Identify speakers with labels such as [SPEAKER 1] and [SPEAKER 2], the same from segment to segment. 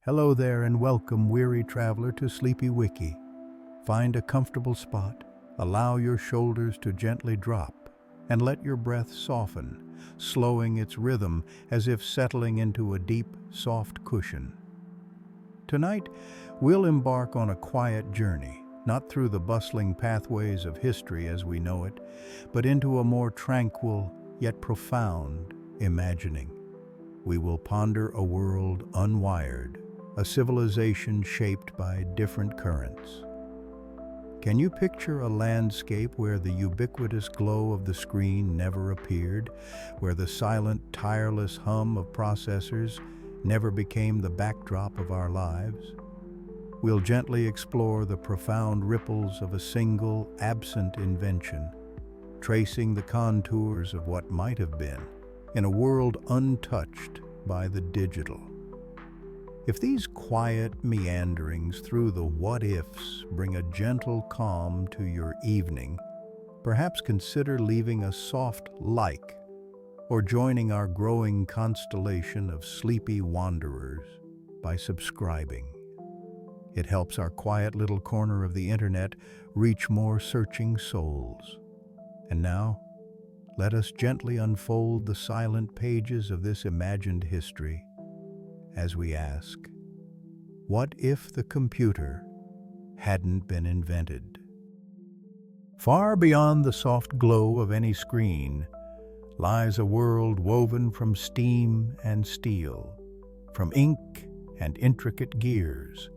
[SPEAKER 1] Hello there and welcome, weary traveler, to Sleepy Wiki. Find a comfortable spot, allow your shoulders to gently drop, and let your breath soften, slowing its rhythm as if settling into a deep, soft cushion. Tonight, we'll embark on a quiet journey, not through the bustling pathways of history as we know it, but into a more tranquil yet profound imagining. We will ponder a world unwired, a civilization shaped by different currents. Can you picture a landscape where the ubiquitous glow of the screen never appeared, where the silent, tireless hum of processors never became the backdrop of our lives? We'll gently explore the profound ripples of a single, absent invention, tracing the contours of what might have been in a world untouched by the digital. If these quiet meanderings through the what-ifs bring a gentle calm to your evening, perhaps consider leaving a soft like or joining our growing constellation of sleepy wanderers by subscribing. It helps our quiet little corner of the internet reach more searching souls. And now, let us gently unfold the silent pages of this imagined history as we ask, what if the computer hadn't been invented? Far beyond the soft glow of any screen lies a world woven from steam and steel, from ink and intricate gears.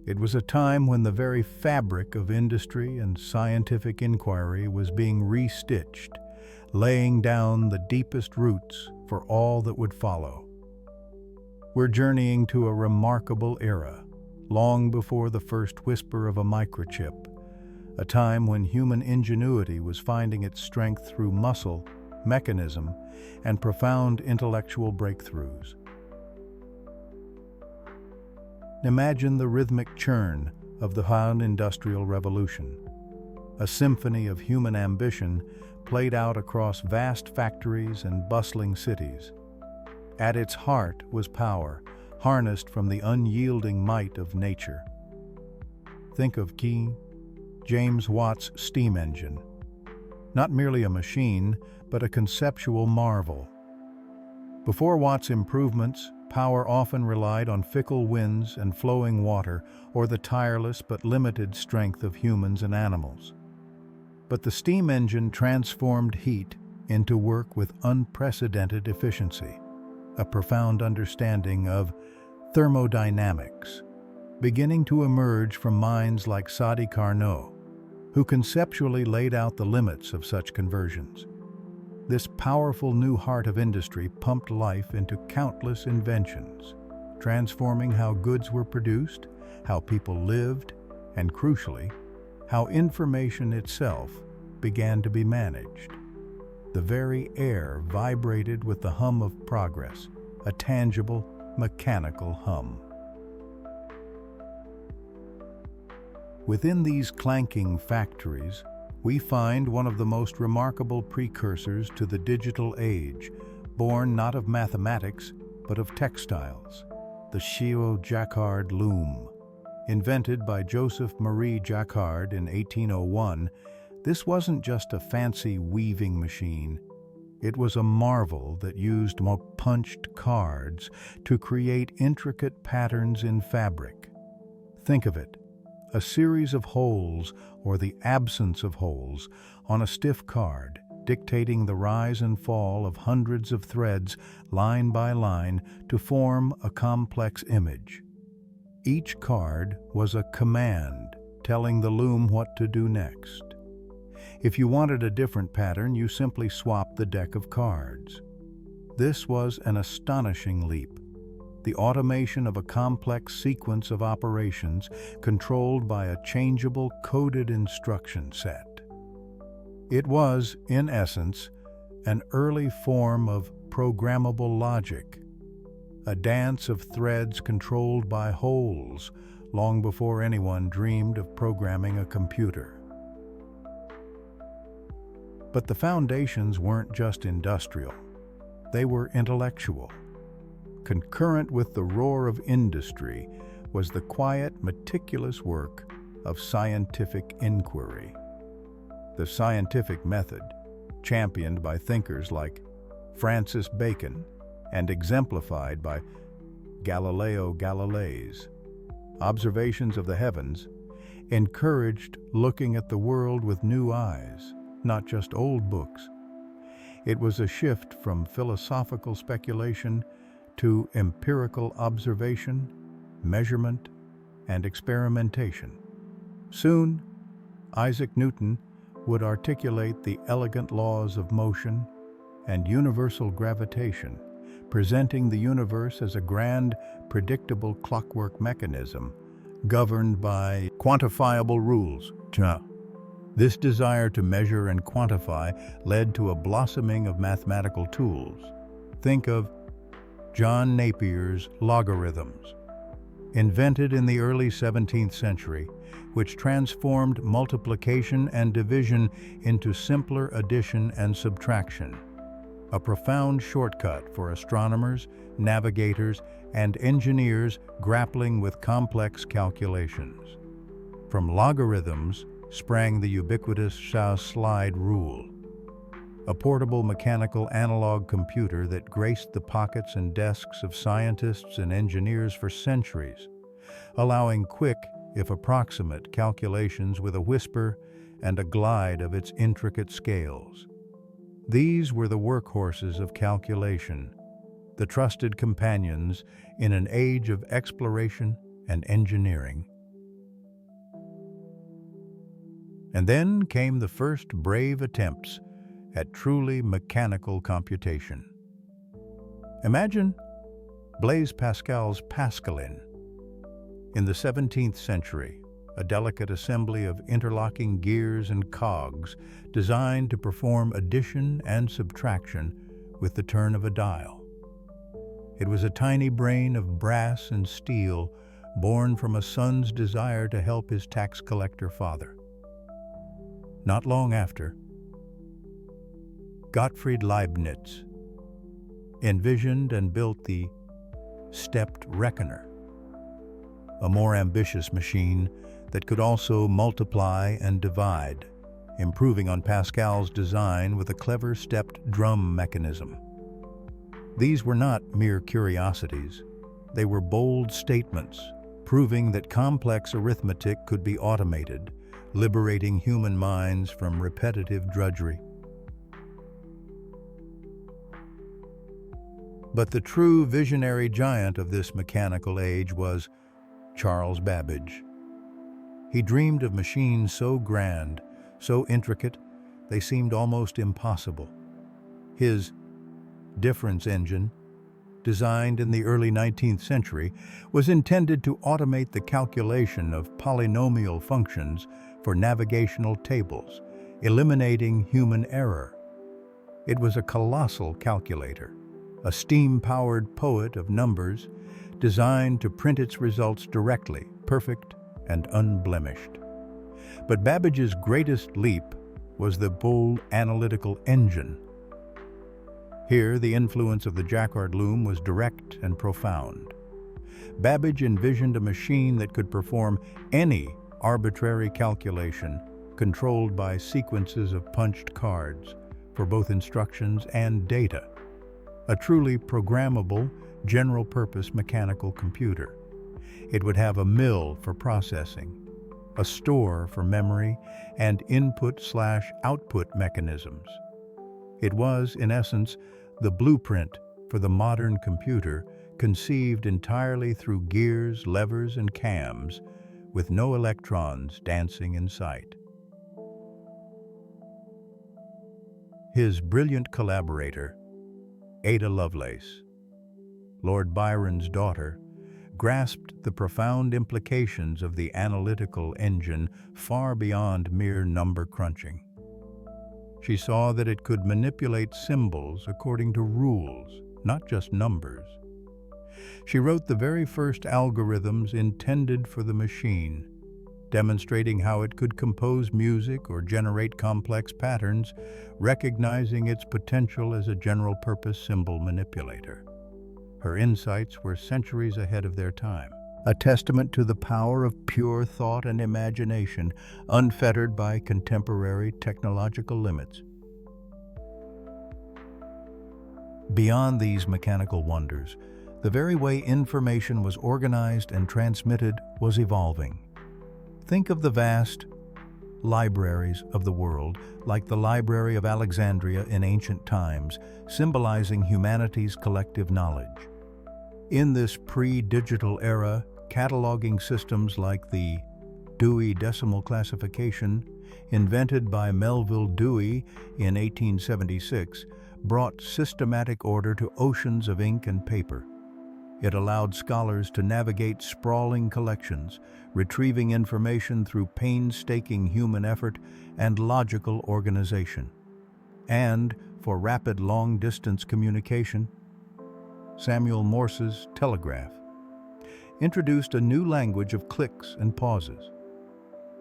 [SPEAKER 1] It was a time when the very fabric of industry and scientific inquiry was being restitched, laying down the deepest roots for all that would follow. We're journeying to a remarkable era, long before the first whisper of a microchip, a time when human ingenuity was finding its strength through muscle, mechanism, and profound intellectual breakthroughs. Imagine the rhythmic churn of the Industrial Revolution, a symphony of human ambition played out across vast factories and bustling cities. At its heart was power, harnessed from the unyielding might of nature. Think of James Watt's steam engine. Not merely a machine, but a conceptual marvel. Before Watt's improvements, power often relied on fickle winds and flowing water, or the tireless but limited strength of humans and animals. But the steam engine transformed heat into work with unprecedented efficiency, a profound understanding of thermodynamics, beginning to emerge from minds like Sadi Carnot, who conceptually laid out the limits of such conversions. This powerful new heart of industry pumped life into countless inventions, transforming how goods were produced, how people lived, and crucially, how information itself began to be managed. The very air vibrated with the hum of progress, a tangible, mechanical hum. Within these clanking factories, we find one of the most remarkable precursors to the digital age, born not of mathematics, but of textiles, the Chio-Jacquard loom. Invented by Joseph Marie Jacquard in 1801, this wasn't just a fancy weaving machine. It was a marvel that used punched cards to create intricate patterns in fabric. Think of it, a series of holes, or the absence of holes, on a stiff card, dictating the rise and fall of hundreds of threads, line by line, to form a complex image. Each card was a command, telling the loom what to do next. If you wanted a different pattern, you simply swapped the deck of cards. This was an astonishing leap, the automation of a complex sequence of operations controlled by a changeable coded instruction set. It was, in essence, an early form of programmable logic, a dance of threads controlled by holes, long before anyone dreamed of programming a computer. But the foundations weren't just industrial, they were intellectual. Concurrent with the roar of industry was the quiet, meticulous work of scientific inquiry. The scientific method, championed by thinkers like Francis Bacon and exemplified by Galileo Galilei's observations of the heavens, encouraged looking at the world with new eyes, not just old books. It was a shift from philosophical speculation to empirical observation, measurement, and experimentation. Soon, Isaac Newton would articulate the elegant laws of motion and universal gravitation, presenting the universe as a grand, predictable clockwork mechanism governed by quantifiable rules. This desire to measure and quantify led to a blossoming of mathematical tools. Think of John Napier's logarithms, invented in the early 17th century, which transformed multiplication and division into simpler addition and subtraction, a profound shortcut for astronomers, navigators, and engineers grappling with complex calculations. From logarithms sprang the ubiquitous slide rule, a portable mechanical analog computer that graced the pockets and desks of scientists and engineers for centuries, allowing quick, if approximate, calculations with a whisper and a glide of its intricate scales. These were the workhorses of calculation, the trusted companions in an age of exploration and engineering. And then came the first brave attempts at truly mechanical computation. Imagine Blaise Pascal's Pascaline. In the 17th century, a delicate assembly of interlocking gears and cogs designed to perform addition and subtraction with the turn of a dial. It was a tiny brain of brass and steel born from a son's desire to help his tax collector father. Not long after, Gottfried Leibniz envisioned and built the stepped reckoner, a more ambitious machine that could also multiply and divide, improving on Pascal's design with a clever stepped drum mechanism. These were not mere curiosities. They were bold statements, proving that complex arithmetic could be automated, liberating human minds from repetitive drudgery. But the true visionary giant of this mechanical age was Charles Babbage. He dreamed of machines so grand, so intricate, they seemed almost impossible. His difference engine, designed in the early 19th century, was intended to automate the calculation of polynomial functions for navigational tables, eliminating human error. It was a colossal calculator, a steam-powered poet of numbers designed to print its results directly, perfect and unblemished. But Babbage's greatest leap was the bold analytical engine. Here, the influence of the Jacquard loom was direct and profound. Babbage envisioned a machine that could perform any arbitrary calculation controlled by sequences of punched cards for both instructions and data, a truly programmable, general-purpose mechanical computer. It would have a mill for processing, a store for memory, and input/output mechanisms. It was, in essence, the blueprint for the modern computer, conceived entirely through gears, levers, and cams, with no electrons dancing in sight. His brilliant collaborator, Ada Lovelace, Lord Byron's daughter, grasped the profound implications of the analytical engine far beyond mere number crunching. She saw that it could manipulate symbols according to rules, not just numbers. She wrote the very first algorithms intended for the machine, demonstrating how it could compose music or generate complex patterns, recognizing its potential as a general-purpose symbol manipulator. Her insights were centuries ahead of their time, a testament to the power of pure thought and imagination, unfettered by contemporary technological limits. Beyond these mechanical wonders, the very way information was organized and transmitted was evolving. Think of the vast libraries of the world, like the Library of Alexandria in ancient times, symbolizing humanity's collective knowledge. In this pre-digital era, cataloging systems like the Dewey Decimal Classification, invented by Melville Dewey in 1876, brought systematic order to oceans of ink and paper. It allowed scholars to navigate sprawling collections, retrieving information through painstaking human effort and logical organization. And for rapid long-distance communication, Samuel Morse's telegraph introduced a new language of clicks and pauses,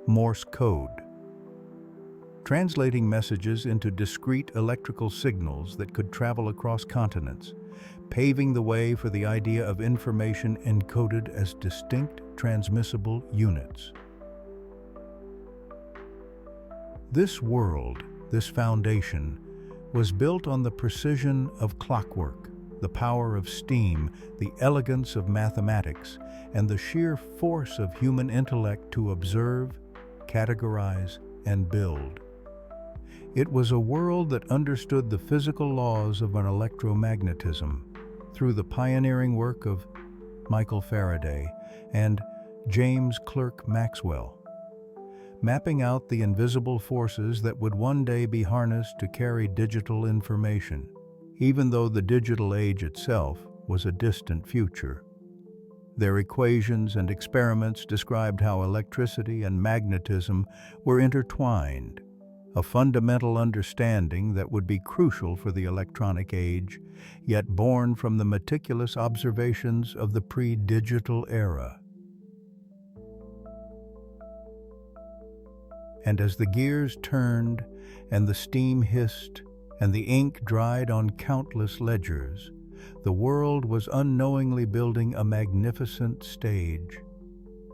[SPEAKER 1] Morse code, translating messages into discrete electrical signals that could travel across continents, paving the way for the idea of information encoded as distinct transmissible units. This world, this foundation, was built on the precision of clockwork, the power of steam, the elegance of mathematics, and the sheer force of human intellect to observe, categorize, and build. It was a world that understood the physical laws of an electromagnetism through the pioneering work of Michael Faraday and James Clerk Maxwell, mapping out the invisible forces that would one day be harnessed to carry digital information, even though the digital age itself was a distant future. Their equations and experiments described how electricity and magnetism were intertwined, a fundamental understanding that would be crucial for the electronic age, yet born from the meticulous observations of the pre-digital era. And as the gears turned, and the steam hissed, and the ink dried on countless ledgers, the world was unknowingly building a magnificent stage.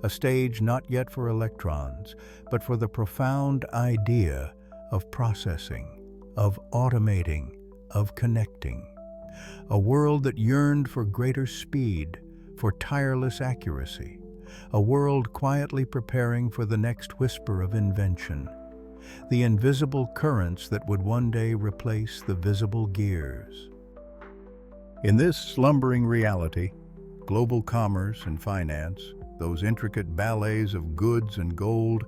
[SPEAKER 1] A stage not yet for electrons, but for the profound idea of processing, of automating, of connecting. A world that yearned for greater speed, for tireless accuracy. A world quietly preparing for the next whisper of invention. The invisible currents that would one day replace the visible gears. In this slumbering reality, global commerce and finance, those intricate ballets of goods and gold,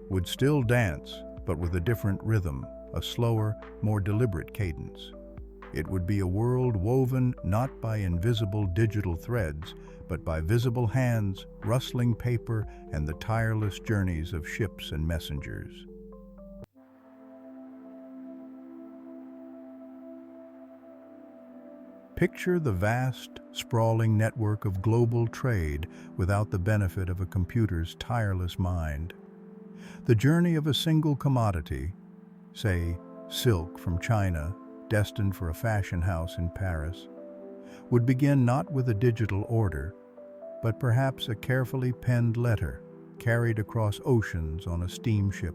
[SPEAKER 1] would still dance, but with a different rhythm, a slower, more deliberate cadence. It would be a world woven not by invisible digital threads, but by visible hands, rustling paper, and the tireless journeys of ships and messengers. Picture the vast, sprawling network of global trade without the benefit of a computer's tireless mind. The journey of a single commodity, say silk from China, destined for a fashion house in Paris, would begin not with a digital order, but perhaps a carefully penned letter carried across oceans on a steamship,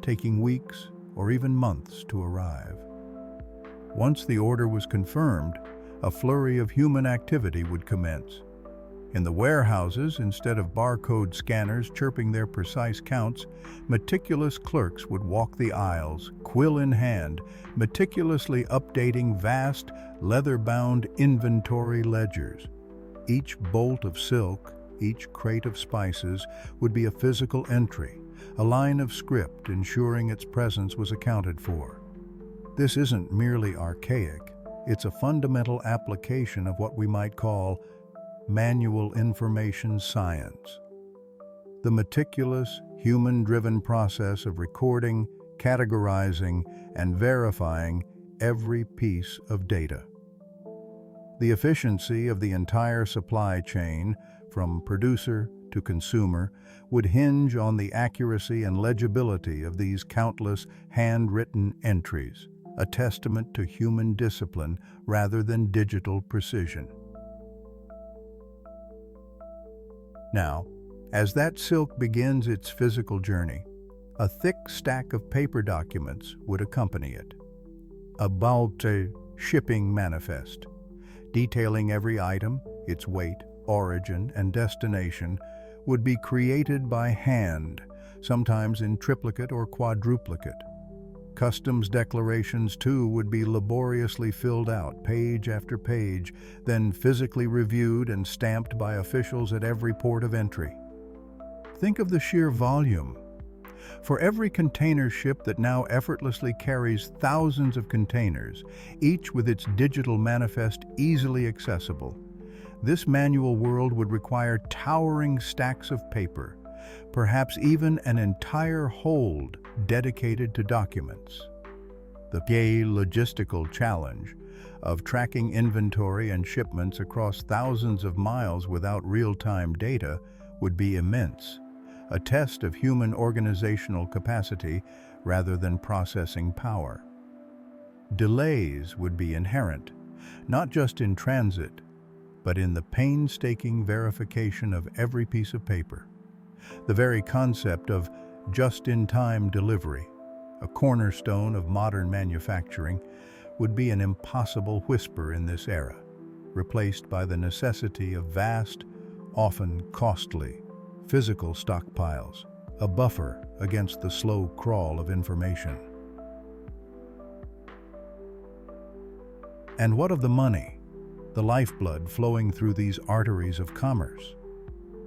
[SPEAKER 1] taking weeks or even months to arrive. Once the order was confirmed, a flurry of human activity would commence. In the warehouses, instead of barcode scanners chirping their precise counts, meticulous clerks would walk the aisles, quill in hand, meticulously updating vast, leather-bound inventory ledgers. Each bolt of silk, each crate of spices would be a physical entry, a line of script ensuring its presence was accounted for. This isn't merely archaic, it's a fundamental application of what we might call manual information science. The meticulous, human-driven process of recording, categorizing, and verifying every piece of data. The efficiency of the entire supply chain, from producer to consumer, would hinge on the accuracy and legibility of these countless handwritten entries, a testament to human discipline rather than digital precision. Now, as that silk begins its physical journey, a thick stack of paper documents would accompany it. A bulky shipping manifest, detailing every item, its weight, origin, and destination, would be created by hand, sometimes in triplicate or quadruplicate. Customs declarations, too, would be laboriously filled out, page after page, then physically reviewed and stamped by officials at every port of entry. Think of the sheer volume. For every container ship that now effortlessly carries thousands of containers, each with its digital manifest easily accessible, this manual world would require towering stacks of paper, perhaps even an entire hold dedicated to documents. The logistical challenge of tracking inventory and shipments across thousands of miles without real-time data would be immense, a test of human organizational capacity rather than processing power. Delays would be inherent, not just in transit, but in the painstaking verification of every piece of paper. The very concept of just-in-time delivery, a cornerstone of modern manufacturing, would be an impossible whisper in this era, replaced by the necessity of vast, often costly, physical stockpiles, a buffer against the slow crawl of information. And what of the money, the lifeblood flowing through these arteries of commerce?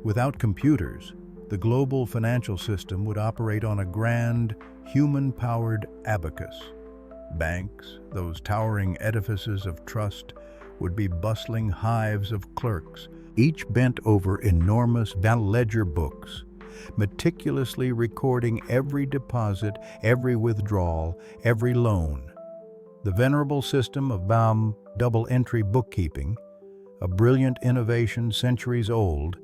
[SPEAKER 1] Without computers, the global financial system would operate on a grand, human-powered abacus. Banks, those towering edifices of trust, would be bustling hives of clerks, each bent over enormous ledger books, meticulously recording every deposit, every withdrawal, every loan. The venerable system of double-entry bookkeeping, a brilliant innovation centuries old,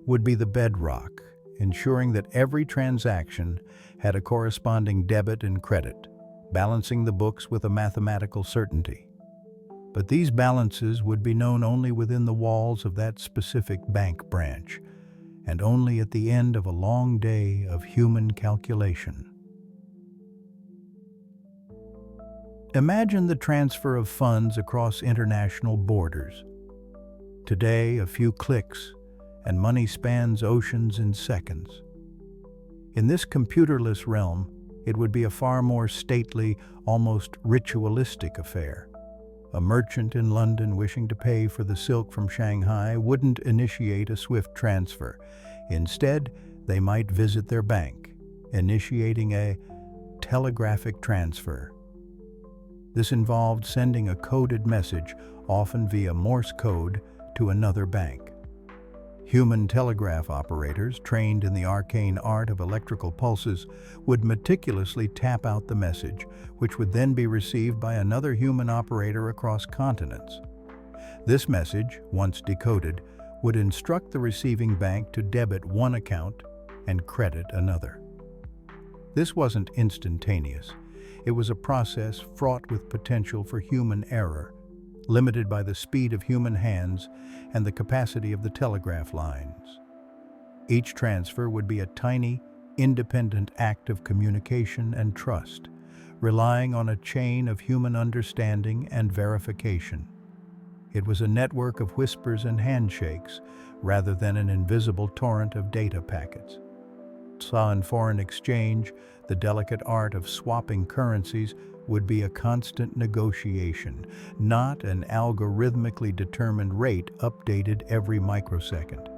[SPEAKER 1] would be the bedrock, ensuring that every transaction had a corresponding debit and credit, balancing the books with a mathematical certainty. But these balances would be known only within the walls of that specific bank branch, and only at the end of a long day of human calculation. Imagine the transfer of funds across international borders. Today, a few clicks, and money spans oceans in seconds. In this computerless realm, it would be a far more stately, almost ritualistic affair. A merchant in London wishing to pay for the silk from Shanghai wouldn't initiate a swift transfer. Instead, they might visit their bank, initiating a telegraphic transfer. This involved sending a coded message, often via Morse code, to another bank. Human telegraph operators, trained in the arcane art of electrical pulses, would meticulously tap out the message, which would then be received by another human operator across continents. This message, once decoded, would instruct the receiving bank to debit one account and credit another. This wasn't instantaneous. It was a process fraught with potential for human error, limited by the speed of human hands and the capacity of the telegraph lines. Each transfer would be a tiny, independent act of communication and trust, relying on a chain of human understanding and verification. It was a network of whispers and handshakes, rather than an invisible torrent of data packets. In foreign exchange, the delicate art of swapping currencies would be a constant negotiation, not an algorithmically determined rate updated every microsecond.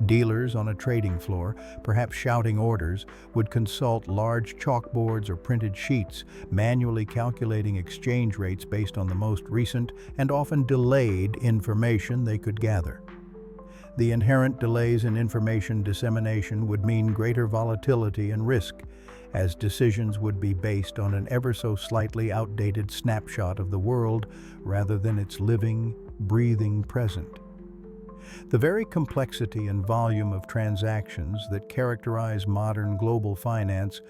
[SPEAKER 1] Dealers on a trading floor, perhaps shouting orders, would consult large chalkboards or printed sheets, manually calculating exchange rates based on the most recent and often delayed information they could gather. The inherent delays in information dissemination would mean greater volatility and risk, as decisions would be based on an ever so slightly outdated snapshot of the world rather than its living, breathing present. The very complexity and volume of transactions that characterize modern global finance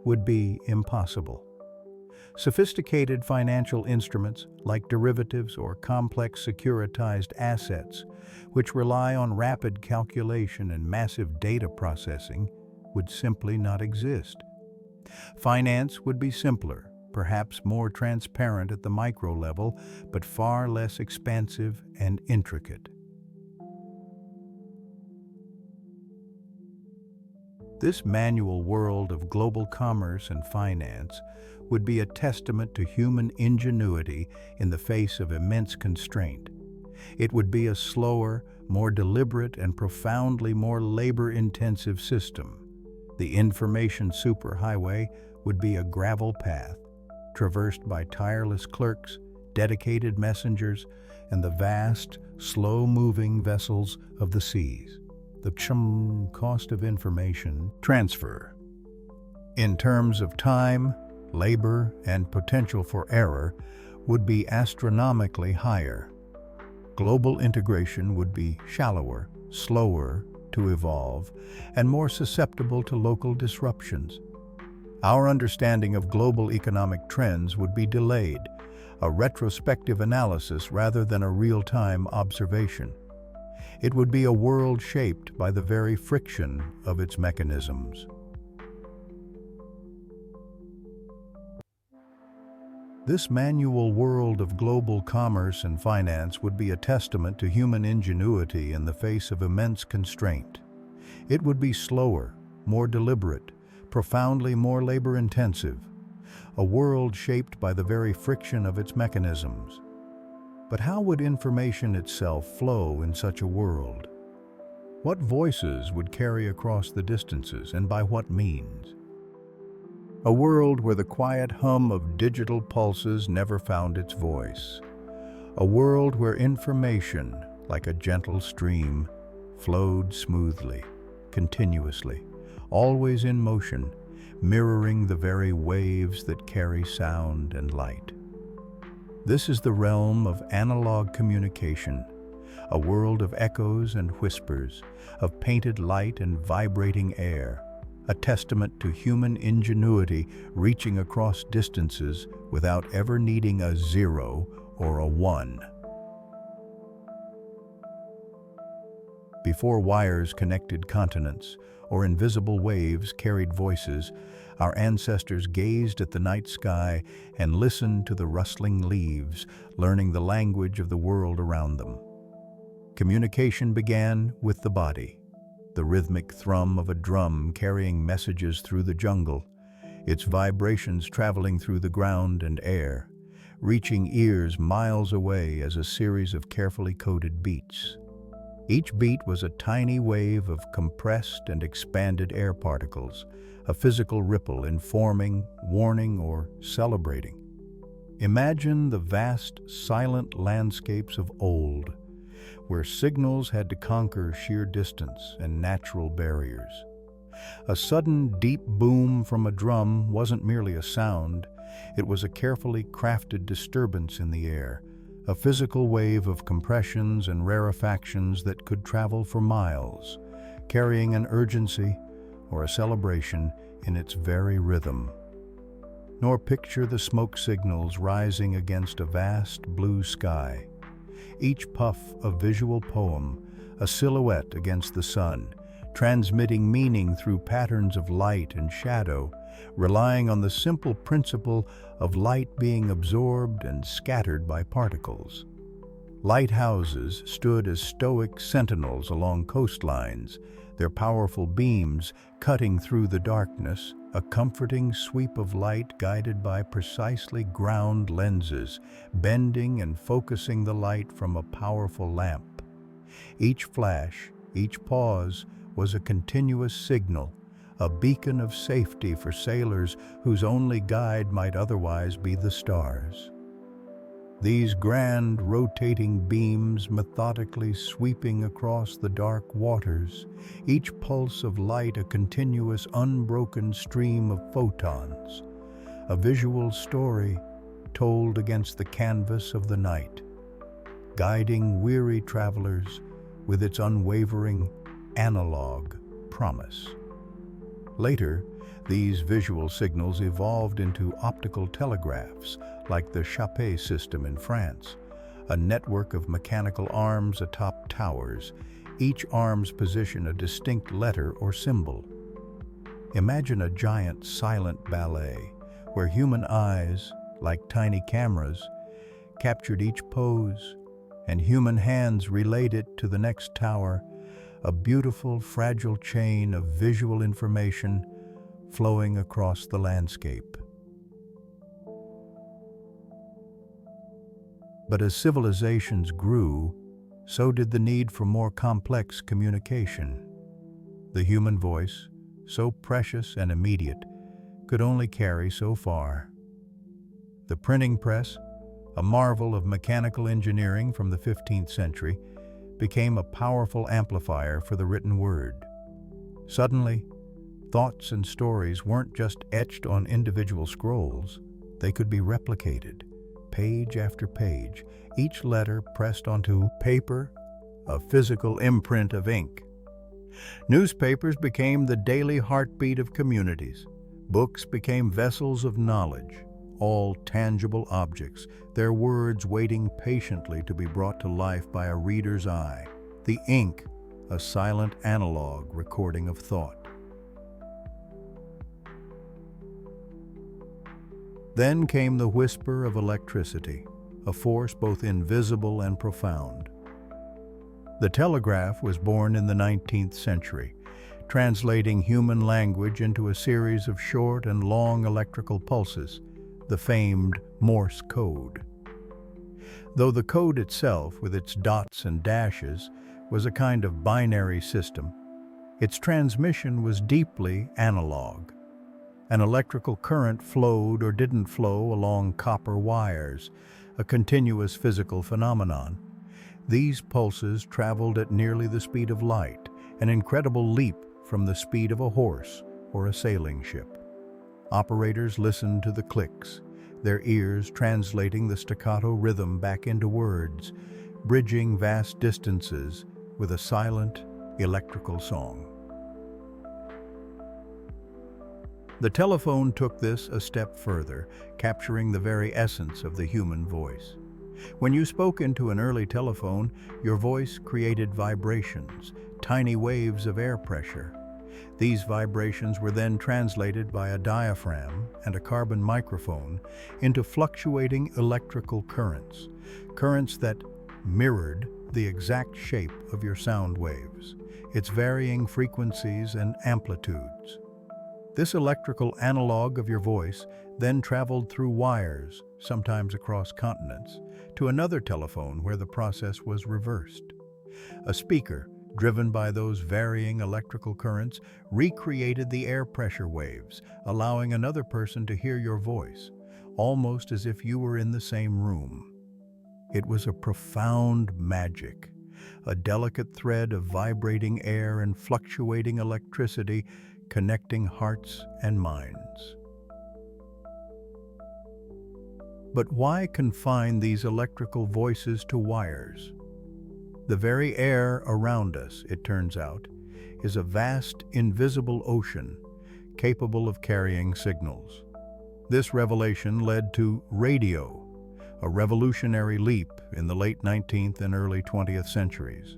[SPEAKER 1] would be impossible. Sophisticated financial instruments like derivatives or complex securitized assets, which rely on rapid calculation and massive data processing, would simply not exist. Finance would be simpler, perhaps more transparent at the micro level, but far less expansive and intricate. This manual world of global commerce and finance would be a testament to human ingenuity in the face of immense constraint. It would be a slower, more deliberate, and profoundly more labor-intensive system. The information superhighway would be a gravel path, traversed by tireless clerks, dedicated messengers, and the vast, slow-moving vessels of the seas. The cost of information transfer. In terms of time, labor, and potential for error, would be astronomically higher. Global integration would be shallower, slower to evolve, and more susceptible to local disruptions. Our understanding of global economic trends would be delayed, a retrospective analysis rather than a real-time observation. It would be a world shaped by the very friction of its mechanisms. This manual world of global commerce and finance would be a testament to human ingenuity in the face of immense constraint. It would be slower, more deliberate, profoundly more labor-intensive, a world shaped by the very friction of its mechanisms. But how would information itself flow in such a world? What voices would carry across the distances, and by what means? A world where the quiet hum of digital pulses never found its voice. A world where information, like a gentle stream, flowed smoothly, continuously, always in motion, mirroring the very waves that carry sound and light. This is the realm of analog communication, a world of echoes and whispers, of painted light and vibrating air, a testament to human ingenuity reaching across distances without ever needing a 0 or a 1. Before wires connected continents or invisible waves carried voices, our ancestors gazed at the night sky and listened to the rustling leaves, learning the language of the world around them. Communication began with the body, the rhythmic thrum of a drum carrying messages through the jungle, its vibrations traveling through the ground and air, reaching ears miles away as a series of carefully coded beats. Each beat was a tiny wave of compressed and expanded air particles, a physical ripple informing, warning, or celebrating. Imagine the vast, silent landscapes of old, where signals had to conquer sheer distance and natural barriers. A sudden, deep boom from a drum wasn't merely a sound, it was a carefully crafted disturbance in the air, a physical wave of compressions and rarefactions that could travel for miles, carrying an urgency or a celebration in its very rhythm. Nor picture the smoke signals rising against a vast blue sky, each puff a visual poem, a silhouette against the sun, transmitting meaning through patterns of light and shadow, relying on the simple principle of light being absorbed and scattered by particles. Lighthouses stood as stoic sentinels along coastlines, their powerful beams cutting through the darkness, a comforting sweep of light guided by precisely ground lenses, bending and focusing the light from a powerful lamp. Each flash, each pause was a continuous signal, a beacon of safety for sailors whose only guide might otherwise be the stars. These grand, rotating beams methodically sweeping across the dark waters, each pulse of light a continuous, unbroken stream of photons, a visual story told against the canvas of the night, guiding weary travelers with its unwavering, analog promise. Later, These visual signals evolved into optical telegraphs, like the Chappé system in France, a network of mechanical arms atop towers, each arm's position a distinct letter or symbol. Imagine a giant silent ballet, where human eyes, like tiny cameras, captured each pose, and human hands relayed it to the next tower, a beautiful, fragile chain of visual information flowing across the landscape. But as civilizations grew, so did the need for more complex communication. The human voice, so precious and immediate, could only carry so far. The printing press, a marvel of mechanical engineering from the 15th century, became a powerful amplifier for the written word. Suddenly, thoughts and stories weren't just etched on individual scrolls, they could be replicated, page after page, each letter pressed onto paper, a physical imprint of ink. Newspapers became the daily heartbeat of communities. Books became vessels of knowledge, all tangible objects, their words waiting patiently to be brought to life by a reader's eye. The ink, a silent analog recording of thought. Then came the whisper of electricity, a force both invisible and profound. The telegraph was born in the 19th century, translating human language into a series of short and long electrical pulses, the famed Morse code. Though the code itself, with its dots and dashes, was a kind of binary system, its transmission was deeply analog. An electrical current flowed or didn't flow along copper wires, a continuous physical phenomenon. These pulses traveled at nearly the speed of light, an incredible leap from the speed of a horse or a sailing ship. Operators listened to the clicks, their ears translating the staccato rhythm back into words, bridging vast distances with a silent, electrical song. The telephone took this a step further, capturing the very essence of the human voice. When you spoke into an early telephone, your voice created vibrations, tiny waves of air pressure. These vibrations were then translated by a diaphragm and a carbon microphone into fluctuating electrical currents, currents that mirrored the exact shape of your sound waves, its varying frequencies and amplitudes. This electrical analog of your voice then traveled through wires, sometimes across continents, to another telephone where the process was reversed. A speaker, driven by those varying electrical currents, recreated the air pressure waves, allowing another person to hear your voice, almost as if you were in the same room. It was a profound magic, a delicate thread of vibrating air and fluctuating electricity connecting hearts and minds. But why confine these electrical voices to wires? The very air around us, it turns out, is a vast, invisible ocean capable of carrying signals. This revelation led to radio, a revolutionary leap in the late 19th and early 20th centuries.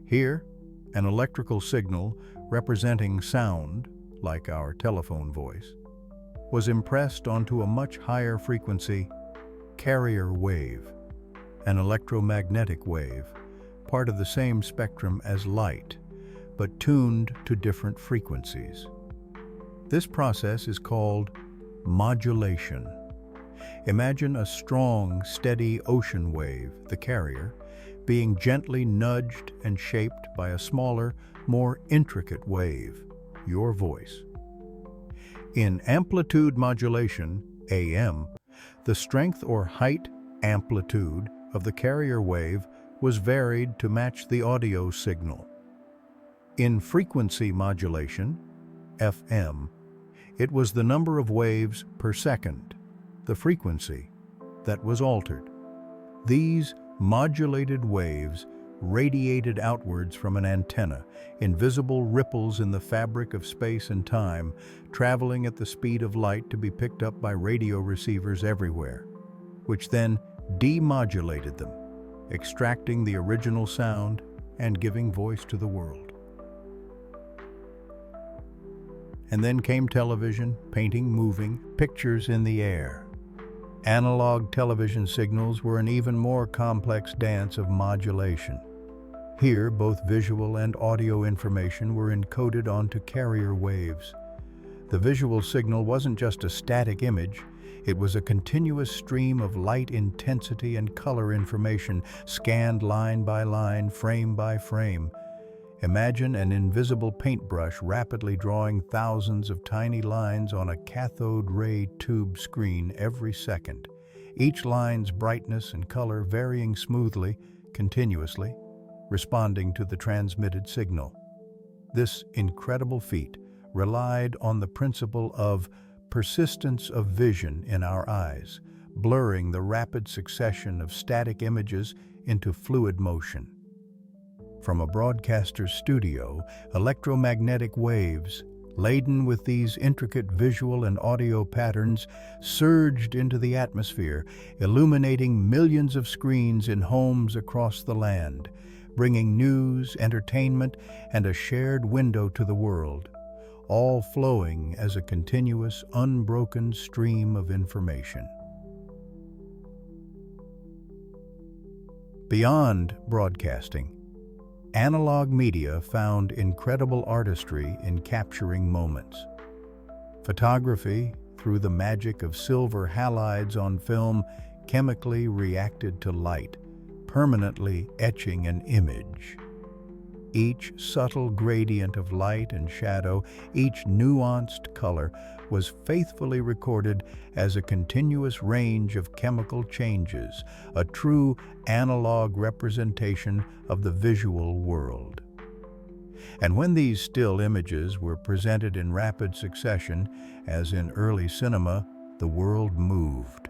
[SPEAKER 1] Here, an electrical signal representing sound, like our telephone voice, was impressed onto a much higher frequency carrier wave, an electromagnetic wave, part of the same spectrum as light, but tuned to different frequencies. This process is called modulation. Imagine a strong, steady ocean wave, the carrier, being gently nudged and shaped by a smaller, more intricate wave, your voice. In amplitude modulation, AM, the strength or height amplitude of the carrier wave was varied to match the audio signal. In frequency modulation, FM, it was the number of waves per second, the frequency, that was altered. These modulated waves radiated outwards from an antenna, invisible ripples in the fabric of space and time, traveling at the speed of light to be picked up by radio receivers everywhere, which then demodulated them, extracting the original sound and giving voice to the world. And then came television, painting moving pictures in the air. Analog television signals were an even more complex dance of modulation. Here, both visual and audio information were encoded onto carrier waves. The visual signal wasn't just a static image, it was a continuous stream of light intensity and color information, scanned line by line, frame by frame. Imagine an invisible paintbrush rapidly drawing thousands of tiny lines on a cathode ray tube screen every second, each line's brightness and color varying smoothly, continuously, responding to the transmitted signal. This incredible feat relied on the principle of persistence of vision in our eyes, blurring the rapid succession of static images into fluid motion. From a broadcaster's studio, electromagnetic waves, laden with these intricate visual and audio patterns, surged into the atmosphere, illuminating millions of screens in homes across the land, bringing news, entertainment, and a shared window to the world, all flowing as a continuous, unbroken stream of information. Beyond broadcasting, analog media found incredible artistry in capturing moments. Photography, through the magic of silver halides on film, chemically reacted to light, permanently etching an image. Each subtle gradient of light and shadow, each nuanced color, was faithfully recorded as a continuous range of chemical changes, a true analog representation of the visual world. And when these still images were presented in rapid succession, as in early cinema, the world moved.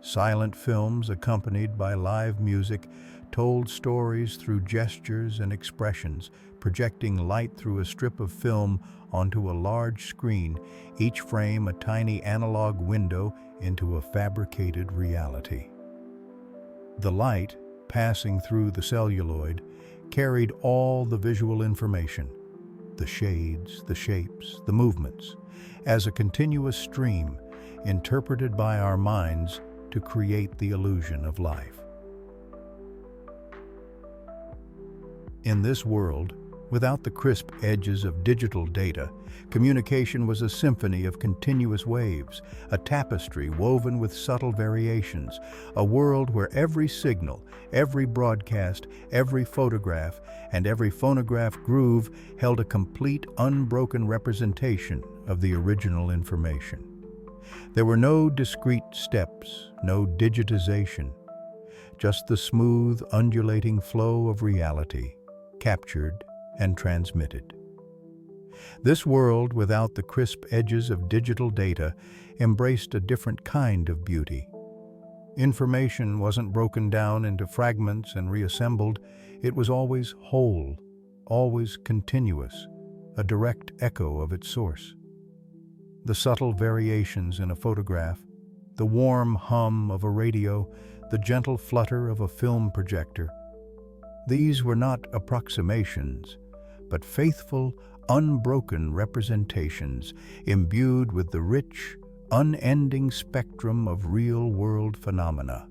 [SPEAKER 1] Silent films accompanied by live music told stories through gestures and expressions, projecting light through a strip of film onto a large screen, each frame a tiny analog window into a fabricated reality. The light, passing through the celluloid, carried all the visual information, the shades, the shapes, the movements, as a continuous stream, interpreted by our minds to create the illusion of life. In this world, without the crisp edges of digital data, communication was a symphony of continuous waves, a tapestry woven with subtle variations, a world where every signal, every broadcast, every photograph, and every phonograph groove held a complete, unbroken representation of the original information. There were no discrete steps, no digitization, just the smooth, undulating flow of reality, captured and transmitted. This world, without the crisp edges of digital data, embraced a different kind of beauty. Information wasn't broken down into fragments and reassembled. It was always whole, always continuous, a direct echo of its source. The subtle variations in a photograph, the warm hum of a radio, the gentle flutter of a film projector, these were not approximations, but faithful, unbroken representations imbued with the rich, unending spectrum of real-world phenomena.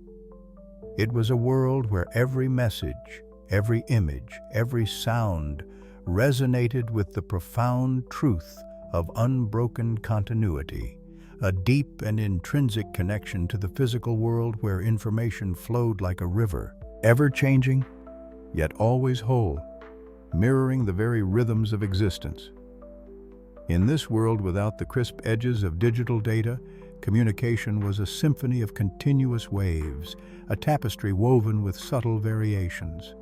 [SPEAKER 1] It was a world where every message, every image, every sound resonated with the profound truth of unbroken continuity, a deep and intrinsic connection to the physical world where information flowed like a river, ever-changing, yet always whole, mirroring the very rhythms of existence. In this world without the crisp edges of digital data, communication was a symphony of continuous waves, a tapestry woven with subtle variations.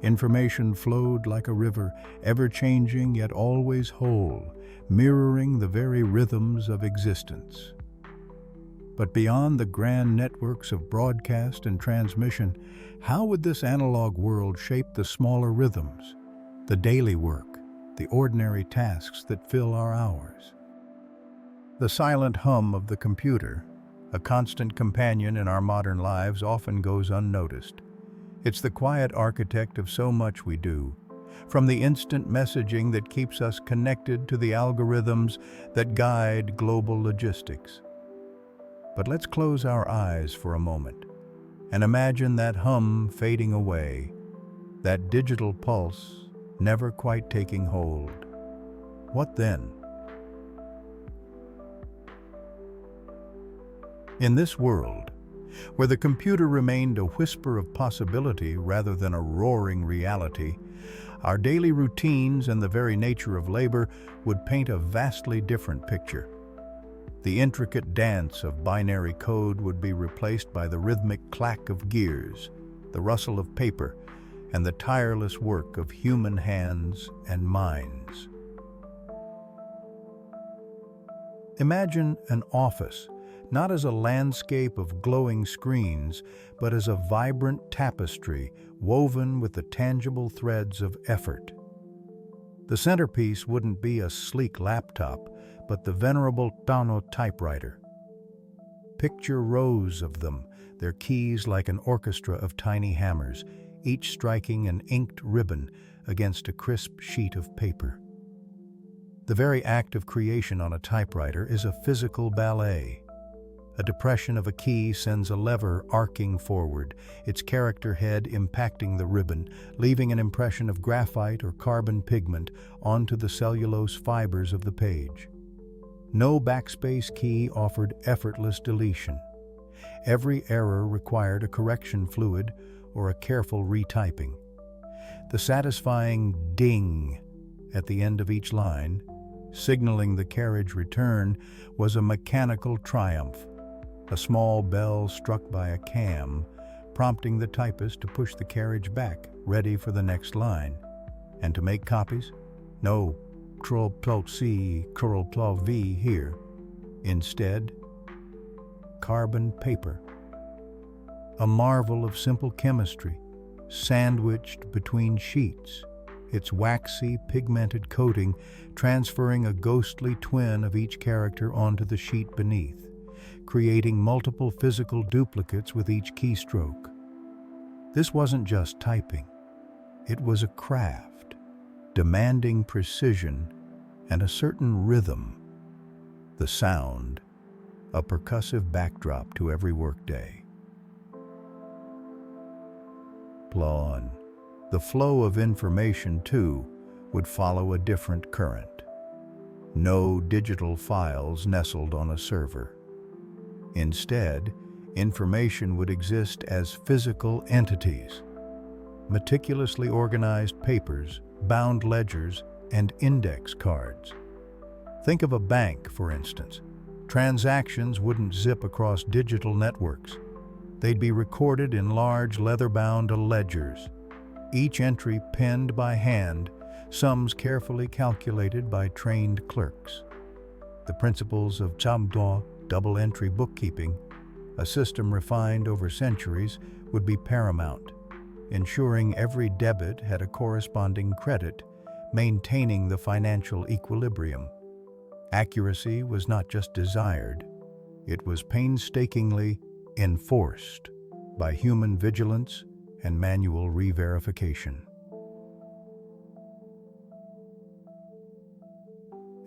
[SPEAKER 1] Information flowed like a river, ever-changing yet always whole, mirroring the very rhythms of existence. But beyond the grand networks of broadcast and transmission, how would this analog world shape the smaller rhythms, the daily work, the ordinary tasks that fill our hours? The silent hum of the computer, a constant companion in our modern lives, often goes unnoticed. It's the quiet architect of so much we do, from the instant messaging that keeps us connected to the algorithms that guide global logistics. But let's close our eyes for a moment and imagine that hum fading away, that digital pulse never quite taking hold. What then? In this world, where the computer remained a whisper of possibility rather than a roaring reality, our daily routines and the very nature of labor would paint a vastly different picture. The intricate dance of binary code would be replaced by the rhythmic clack of gears, the rustle of paper, and the tireless work of human hands and minds. Imagine an office, not as a landscape of glowing screens, but as a vibrant tapestry woven with the tangible threads of effort. The centerpiece wouldn't be a sleek laptop, but the venerable Tano typewriter. Picture rows of them, their keys like an orchestra of tiny hammers, each striking an inked ribbon against a crisp sheet of paper. The very act of creation on a typewriter is a physical ballet. A depression of a key sends a lever arcing forward, its character head impacting the ribbon, leaving an impression of graphite or carbon pigment onto the cellulose fibers of the page. No backspace key offered effortless deletion. Every error required a correction fluid or a careful retyping. The satisfying ding at the end of each line, signaling the carriage return, was a mechanical triumph. A small bell struck by a cam, prompting the typist to push the carriage back, ready for the next line. And to make copies? No Ctrl+C, Ctrl+V here. Instead, carbon paper. A marvel of simple chemistry, sandwiched between sheets, its waxy, pigmented coating transferring a ghostly twin of each character onto the sheet beneath, creating multiple physical duplicates with each keystroke. This wasn't just typing. It was a craft, demanding precision and a certain rhythm. The sound, a percussive backdrop to every workday. Plon. The flow of information, too, would follow a different current. No digital files nestled on a server. Instead, information would exist as physical entities, meticulously organized papers, bound ledgers, and index cards. Think of a bank, for instance. Transactions wouldn't zip across digital networks. They'd be recorded in large leather-bound ledgers, each entry penned by hand, sums carefully calculated by trained clerks. The principles of Chamdwa, double-entry bookkeeping, a system refined over centuries, would be paramount, ensuring every debit had a corresponding credit, maintaining the financial equilibrium. Accuracy was not just desired, it was painstakingly enforced by human vigilance and manual re-verification.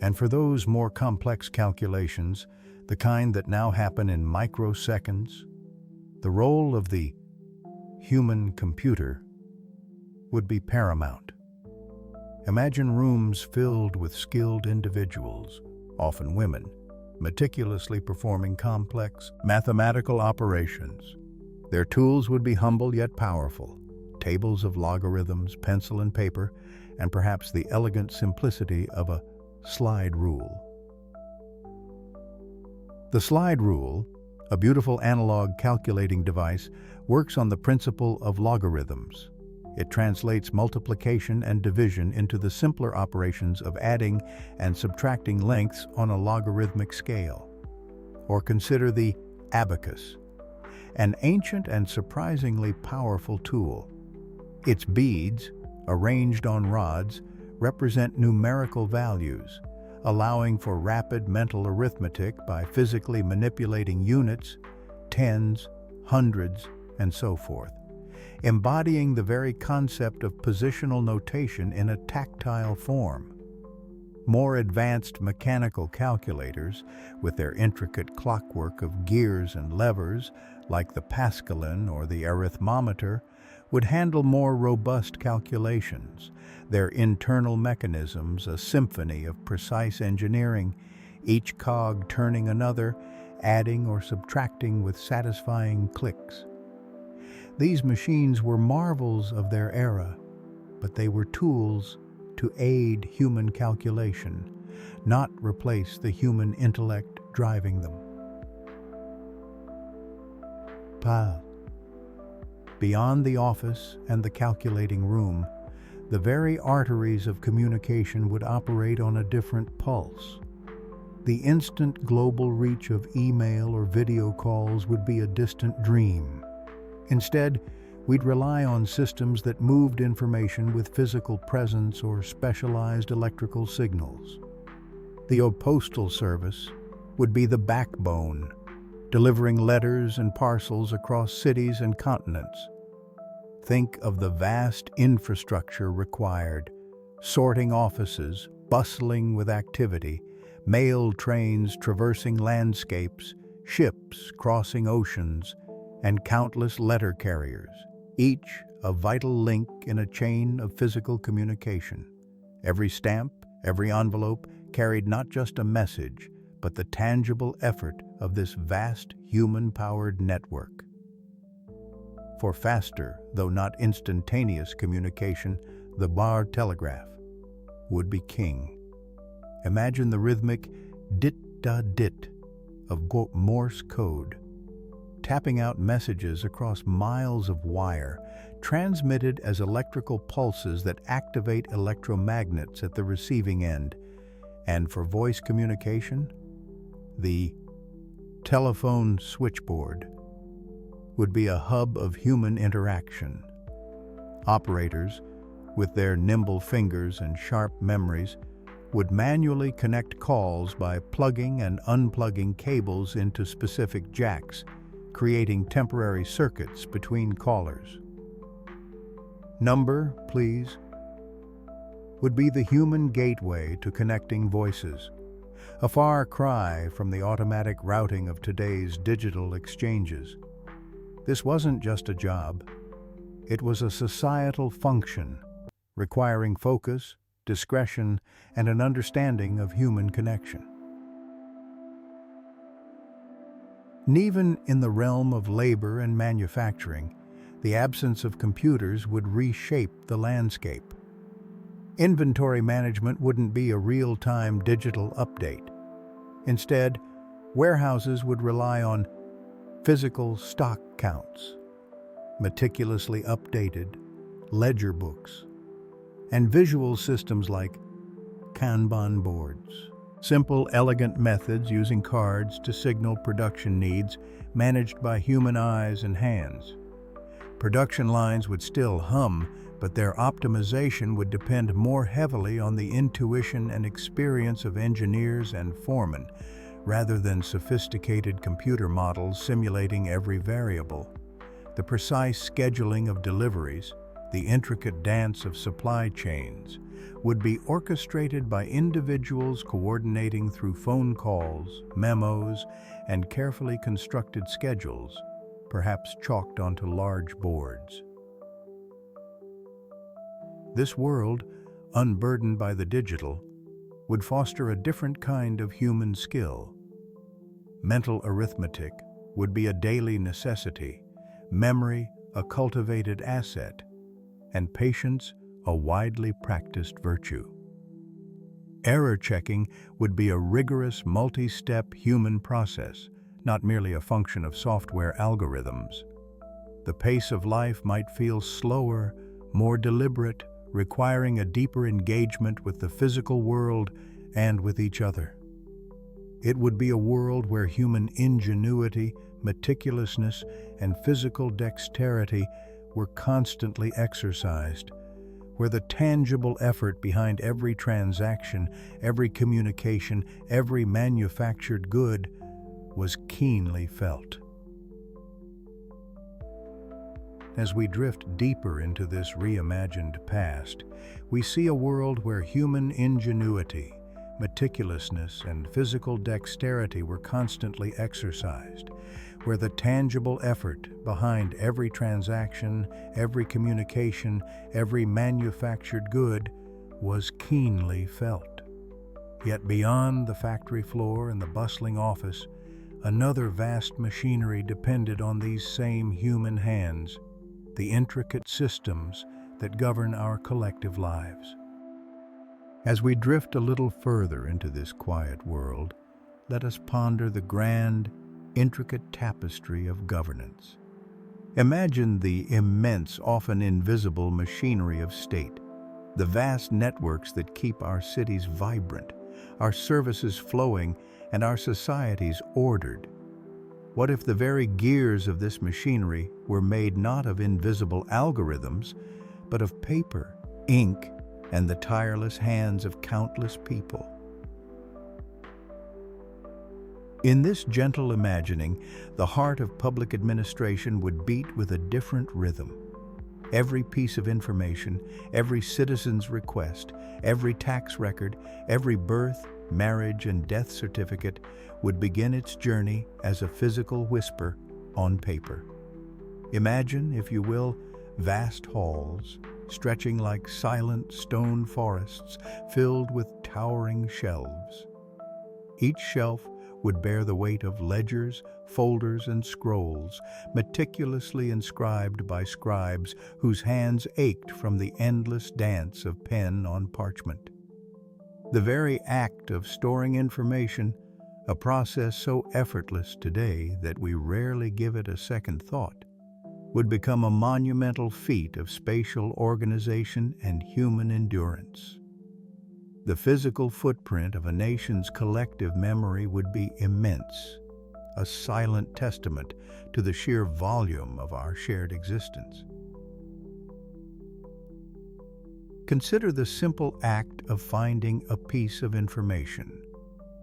[SPEAKER 1] And for those more complex calculations, the kind that now happen in microseconds, the role of the human computer would be paramount. Imagine rooms filled with skilled individuals, often women, meticulously performing complex mathematical operations. Their tools would be humble yet powerful, tables of logarithms, pencil and paper, and perhaps the elegant simplicity of a slide rule. The slide rule, a beautiful analog calculating device, works on the principle of logarithms. It translates multiplication and division into the simpler operations of adding and subtracting lengths on a logarithmic scale. Or consider the abacus, an ancient and surprisingly powerful tool. Its beads, arranged on rods, represent numerical values, allowing for rapid mental arithmetic by physically manipulating units, tens, hundreds, and so forth, embodying the very concept of positional notation in a tactile form. More advanced mechanical calculators, with their intricate clockwork of gears and levers, like the Pascalin or the arithmometer, would handle more robust calculations, their internal mechanisms a symphony of precise engineering, each cog turning another, adding or subtracting with satisfying clicks. These machines were marvels of their era, but they were tools to aid human calculation, not replace the human intellect driving them. Beyond the office and the calculating room, the very arteries of communication would operate on a different pulse. The instant global reach of email or video calls would be a distant dream. Instead, we'd rely on systems that moved information with physical presence or specialized electrical signals. The postal service would be the backbone, delivering letters and parcels across cities and continents. Think of the vast infrastructure required, sorting offices, bustling with activity, mail trains traversing landscapes, ships crossing oceans, and countless letter carriers, each a vital link in a chain of physical communication. Every stamp, every envelope carried not just a message, but the tangible effort of this vast human-powered network. For faster, though not instantaneous communication, the bar telegraph would be king. Imagine the rhythmic dit-da-dit of Morse code, tapping out messages across miles of wire, transmitted as electrical pulses that activate electromagnets at the receiving end. And for voice communication, the telephone switchboard would be a hub of human interaction. Operators, with their nimble fingers and sharp memories, would manually connect calls by plugging and unplugging cables into specific jacks, creating temporary circuits between callers. Number, please, would be the human gateway to connecting voices, a far cry from the automatic routing of today's digital exchanges. This wasn't just a job. It was a societal function, requiring focus, discretion, and an understanding of human connection. And even in the realm of labor and manufacturing, the absence of computers would reshape the landscape. Inventory management wouldn't be a real-time digital update. Instead, warehouses would rely on physical stock counts, meticulously updated ledger books, and visual systems like Kanban boards. Simple, elegant methods using cards to signal production needs, managed by human eyes and hands. Production lines would still hum, but their optimization would depend more heavily on the intuition and experience of engineers and foremen, rather than sophisticated computer models simulating every variable. The precise scheduling of deliveries, the intricate dance of supply chains, would be orchestrated by individuals coordinating through phone calls, memos, and carefully constructed schedules, perhaps chalked onto large boards. This world, unburdened by the digital, would foster a different kind of human skill. Mental arithmetic would be a daily necessity, memory a cultivated asset, and patience a widely practiced virtue. Error checking would be a rigorous multi-step human process, not merely a function of software algorithms. The pace of life might feel slower, more deliberate, requiring a deeper engagement with the physical world and with each other. It would be a world where human ingenuity, meticulousness, and physical dexterity were constantly exercised, where the tangible effort behind every transaction, every communication, every manufactured good was keenly felt. As we drift deeper into this reimagined past, we see a world where human ingenuity, meticulousness, and physical dexterity were constantly exercised, where the tangible effort behind every transaction, every communication, every manufactured good was keenly felt. Yet beyond the factory floor and the bustling office, another vast machinery depended on these same human hands, the intricate systems that govern our collective lives. As we drift a little further into this quiet world, let us ponder the grand, intricate tapestry of governance. Imagine the immense, often invisible machinery of state, the vast networks that keep our cities vibrant, our services flowing, and our societies ordered. What if the very gears of this machinery were made not of invisible algorithms, but of paper, ink, and the tireless hands of countless people? In this gentle imagining, the heart of public administration would beat with a different rhythm. Every piece of information, every citizen's request, every tax record, every birth, marriage, and death certificate would begin its journey as a physical whisper on paper. Imagine, if you will, vast halls, stretching like silent stone forests filled with towering shelves. Each shelf would bear the weight of ledgers, folders, and scrolls, meticulously inscribed by scribes whose hands ached from the endless dance of pen on parchment. The very act of storing information, a process so effortless today that we rarely give it a second thought, would become a monumental feat of spatial organization and human endurance. The physical footprint of a nation's collective memory would be immense, a silent testament to the sheer volume of our shared existence. Consider the simple act of finding a piece of information.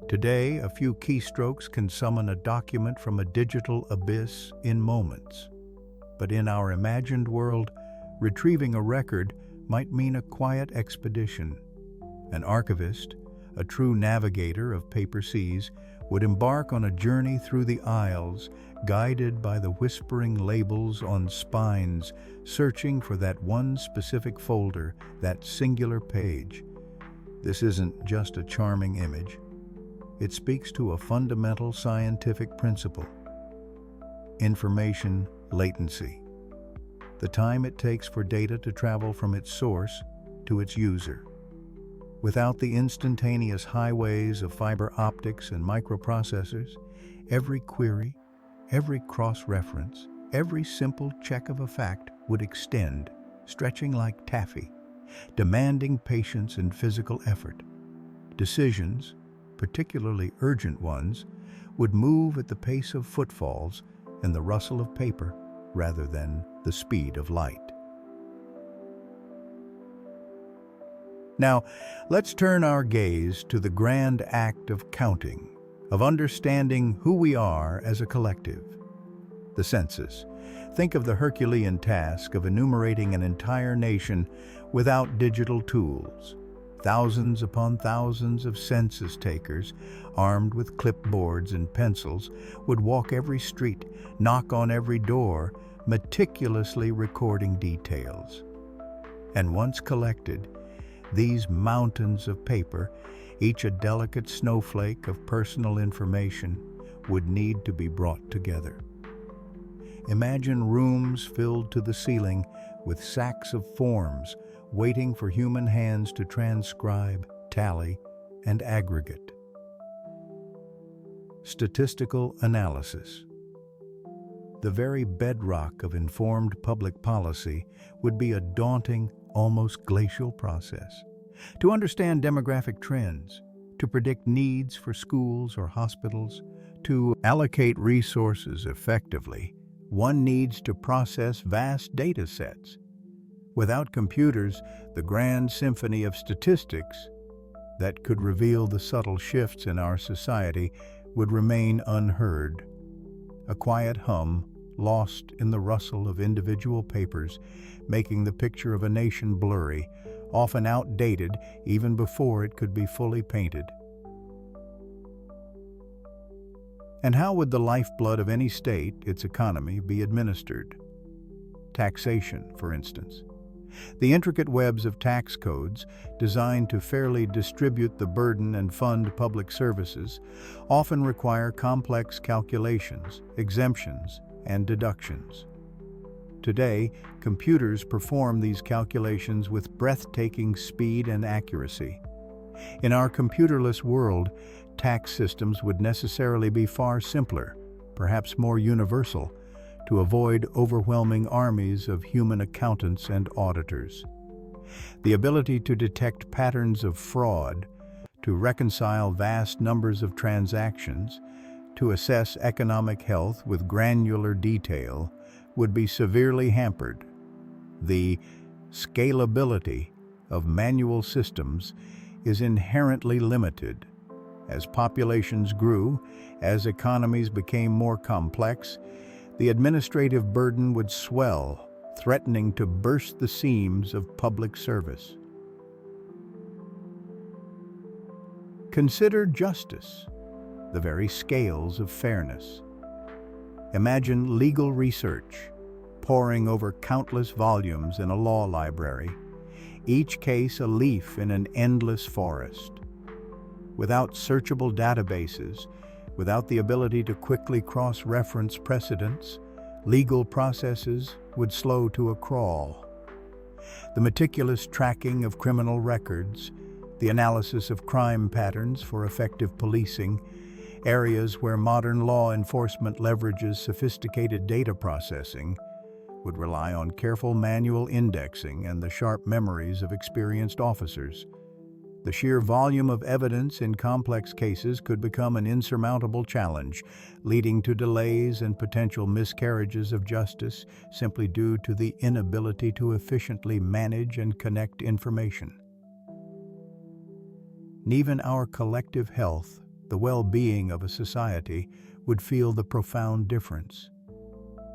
[SPEAKER 1] Today, a few keystrokes can summon a document from a digital abyss in moments. But in our imagined world, retrieving a record might mean a quiet expedition. An archivist, a true navigator of paper seas, would embark on a journey through the aisles, guided by the whispering labels on spines, searching for that one specific folder, that singular page. This isn't just a charming image. It speaks to a fundamental scientific principle: information latency, the time it takes for data to travel from its source to its user. Without the instantaneous highways of fiber optics and microprocessors, every query, every cross-reference, every simple check of a fact would extend, stretching like taffy, demanding patience and physical effort. Decisions, particularly urgent ones, would move at the pace of footfalls and the rustle of paper rather than the speed of light. Now, let's turn our gaze to the grand act of counting, of understanding who we are as a collective. The census. Think of the Herculean task of enumerating an entire nation without digital tools. Thousands upon thousands of census takers, armed with clipboards and pencils, would walk every street, knock on every door, meticulously recording details. And once collected, these mountains of paper, each a delicate snowflake of personal information, would need to be brought together. Imagine rooms filled to the ceiling with sacks of forms waiting for human hands to transcribe, tally, and aggregate. Statistical analysis. The very bedrock of informed public policy would be a daunting, almost glacial process. To understand demographic trends, to predict needs for schools or hospitals. To allocate resources effectively, one needs to process vast data sets. Without computers, the grand symphony of statistics that could reveal the subtle shifts in our society would remain unheard. A quiet hum, lost in the rustle of individual papers, making the picture of a nation blurry, often outdated even before it could be fully painted. And how would the lifeblood of any state, its economy, be administered? Taxation, for instance. The intricate webs of tax codes, designed to fairly distribute the burden and fund public services, often require complex calculations, exemptions, and deductions. Today, computers perform these calculations with breathtaking speed and accuracy. In our computerless world, tax systems would necessarily be far simpler, perhaps more universal, to avoid overwhelming armies of human accountants and auditors. The ability to detect patterns of fraud, to reconcile vast numbers of transactions, to assess economic health with granular detail would be severely hampered. The scalability of manual systems is inherently limited. As populations grew, as economies became more complex, the administrative burden would swell, threatening to burst the seams of public service. Consider justice, the very scales of fairness. Imagine legal research, poring over countless volumes in a law library, each case a leaf in an endless forest. Without searchable databases, without the ability to quickly cross-reference precedents, legal processes would slow to a crawl. The meticulous tracking of criminal records, the analysis of crime patterns for effective policing, areas where modern law enforcement leverages sophisticated data processing, would rely on careful manual indexing and the sharp memories of experienced officers. The sheer volume of evidence in complex cases could become an insurmountable challenge, leading to delays and potential miscarriages of justice simply due to the inability to efficiently manage and connect information. Even our collective health, the well-being of a society, would feel the profound difference.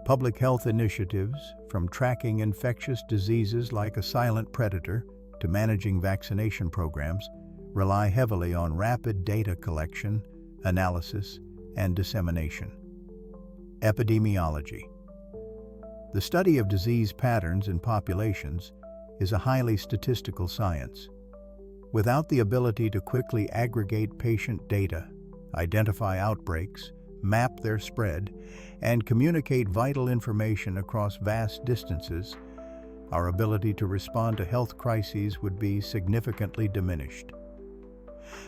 [SPEAKER 1] Public health initiatives, from tracking infectious diseases like a silent predator to managing vaccination programs, rely heavily on rapid data collection, analysis, and dissemination. Epidemiology. The study of disease patterns in populations is a highly statistical science. Without the ability to quickly aggregate patient data, identify outbreaks, map their spread, and communicate vital information across vast distances, our ability to respond to health crises would be significantly diminished.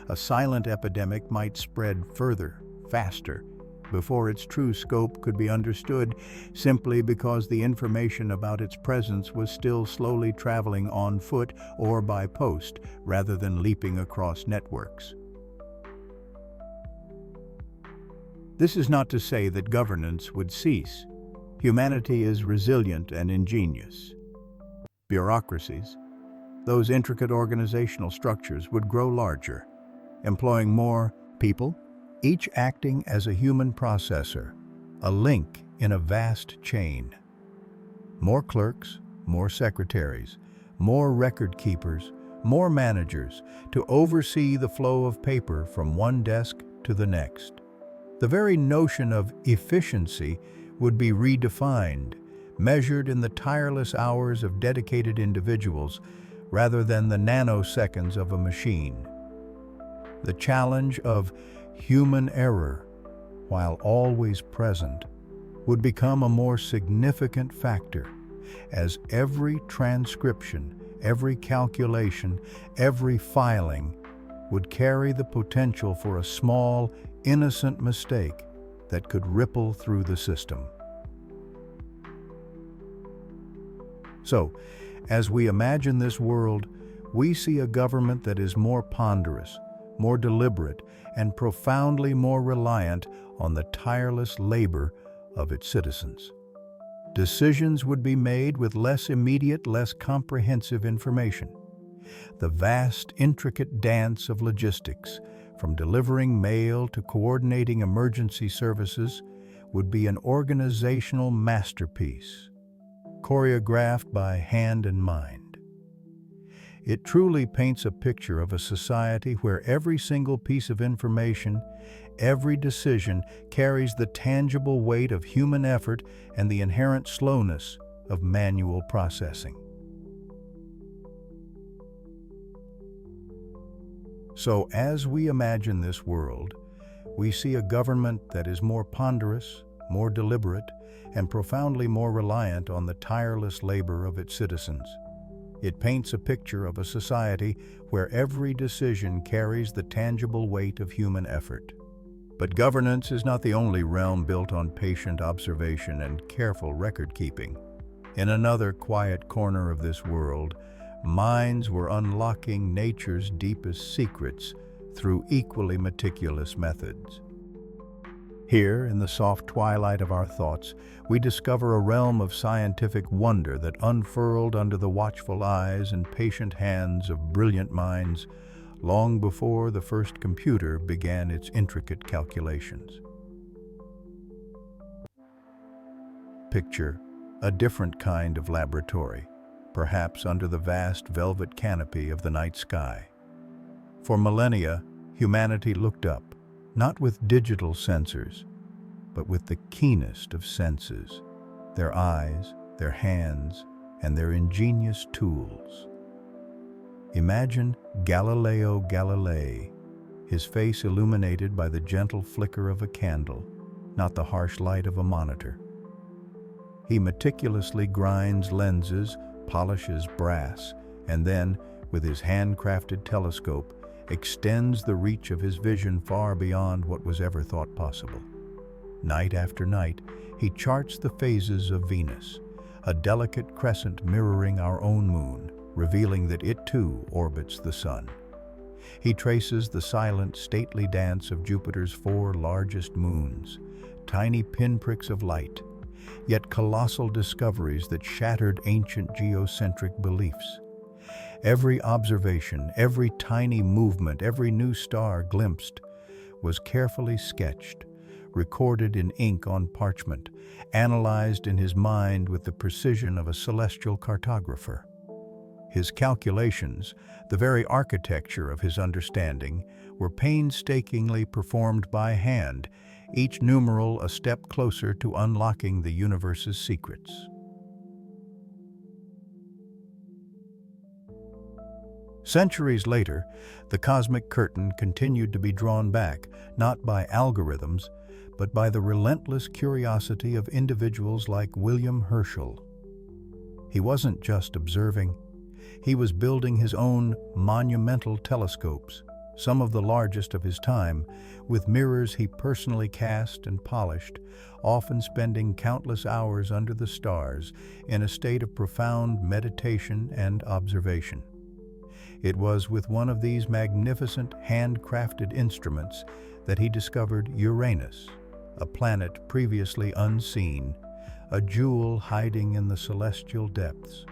[SPEAKER 1] A silent epidemic might spread further, faster, before its true scope could be understood, simply because the information about its presence was still slowly traveling on foot or by post, rather than leaping across networks. This is not to say that governance would cease. Humanity is resilient and ingenious. Bureaucracies, those intricate organizational structures, would grow larger, employing more people, each acting as a human processor, a link in a vast chain. More clerks, more secretaries, more record keepers, more managers to oversee the flow of paper from one desk to the next. The very notion of efficiency would be redefined, measured in the tireless hours of dedicated individuals rather than the nanoseconds of a machine. The challenge of human error, while always present, would become a more significant factor, as every transcription, every calculation, every filing would carry the potential for a small, innocent mistake that could ripple through the system. So, as we imagine this world, we see a government that is more ponderous, more deliberate, and profoundly more reliant on the tireless labor of its citizens. Decisions would be made with less immediate, less comprehensive information. The vast, intricate dance of logistics, from delivering mail to coordinating emergency services, would be an organizational masterpiece, choreographed by hand and mind. It truly paints a picture of a society where every single piece of information, every decision carries the tangible weight of human effort and the inherent slowness of manual processing. So, as we imagine this world, we see a government that is more ponderous, more deliberate, and profoundly more reliant on the tireless labor of its citizens. It paints a picture of a society where every decision carries the tangible weight of human effort. But governance is not the only realm built on patient observation and careful record-keeping. In another quiet corner of this world, minds were unlocking nature's deepest secrets through equally meticulous methods. Here, in the soft twilight of our thoughts, we discover a realm of scientific wonder that unfurled under the watchful eyes and patient hands of brilliant minds long before the first computer began its intricate calculations. Picture a different kind of laboratory, perhaps under the vast velvet canopy of the night sky. For millennia, humanity looked up, not with digital sensors, but with the keenest of senses, their eyes, their hands, and their ingenious tools. Imagine Galileo Galilei, his face illuminated by the gentle flicker of a candle, not the harsh light of a monitor. He meticulously grinds lenses, polishes brass, and then, with his handcrafted telescope, extends the reach of his vision far beyond what was ever thought possible. Night after night, he charts the phases of Venus, a delicate crescent mirroring our own moon, revealing that it too orbits the sun. He traces the silent, stately dance of Jupiter's 4 largest moons, tiny pinpricks of light, yet colossal discoveries that shattered ancient geocentric beliefs. Every observation, every tiny movement, every new star glimpsed was carefully sketched, recorded in ink on parchment, analyzed in his mind with the precision of a celestial cartographer. His calculations, the very architecture of his understanding, were painstakingly performed by hand, each numeral a step closer to unlocking the universe's secrets. Centuries later, the cosmic curtain continued to be drawn back, not by algorithms, but by the relentless curiosity of individuals like William Herschel. He wasn't just observing, he was building his own monumental telescopes, some of the largest of his time, with mirrors he personally cast and polished, often spending countless hours under the stars in a state of profound meditation and observation. It was with one of these magnificent handcrafted instruments that he discovered Uranus, a planet previously unseen, a jewel hiding in the celestial depths.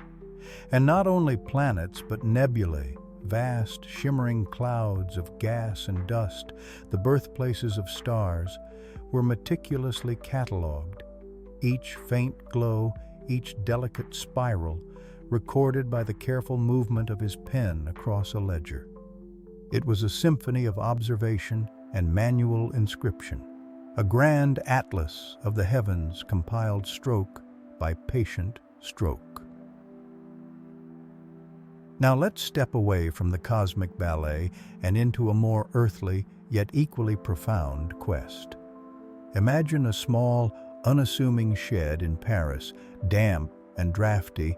[SPEAKER 1] And not only planets, but nebulae, vast, shimmering clouds of gas and dust, the birthplaces of stars, were meticulously catalogued, each faint glow, each delicate spiral, recorded by the careful movement of his pen across a ledger. It was a symphony of observation and manual inscription, a grand atlas of the heavens compiled stroke by patient stroke. Now let's step away from the cosmic ballet and into a more earthly, yet equally profound quest. Imagine a small, unassuming shed in Paris, damp and drafty,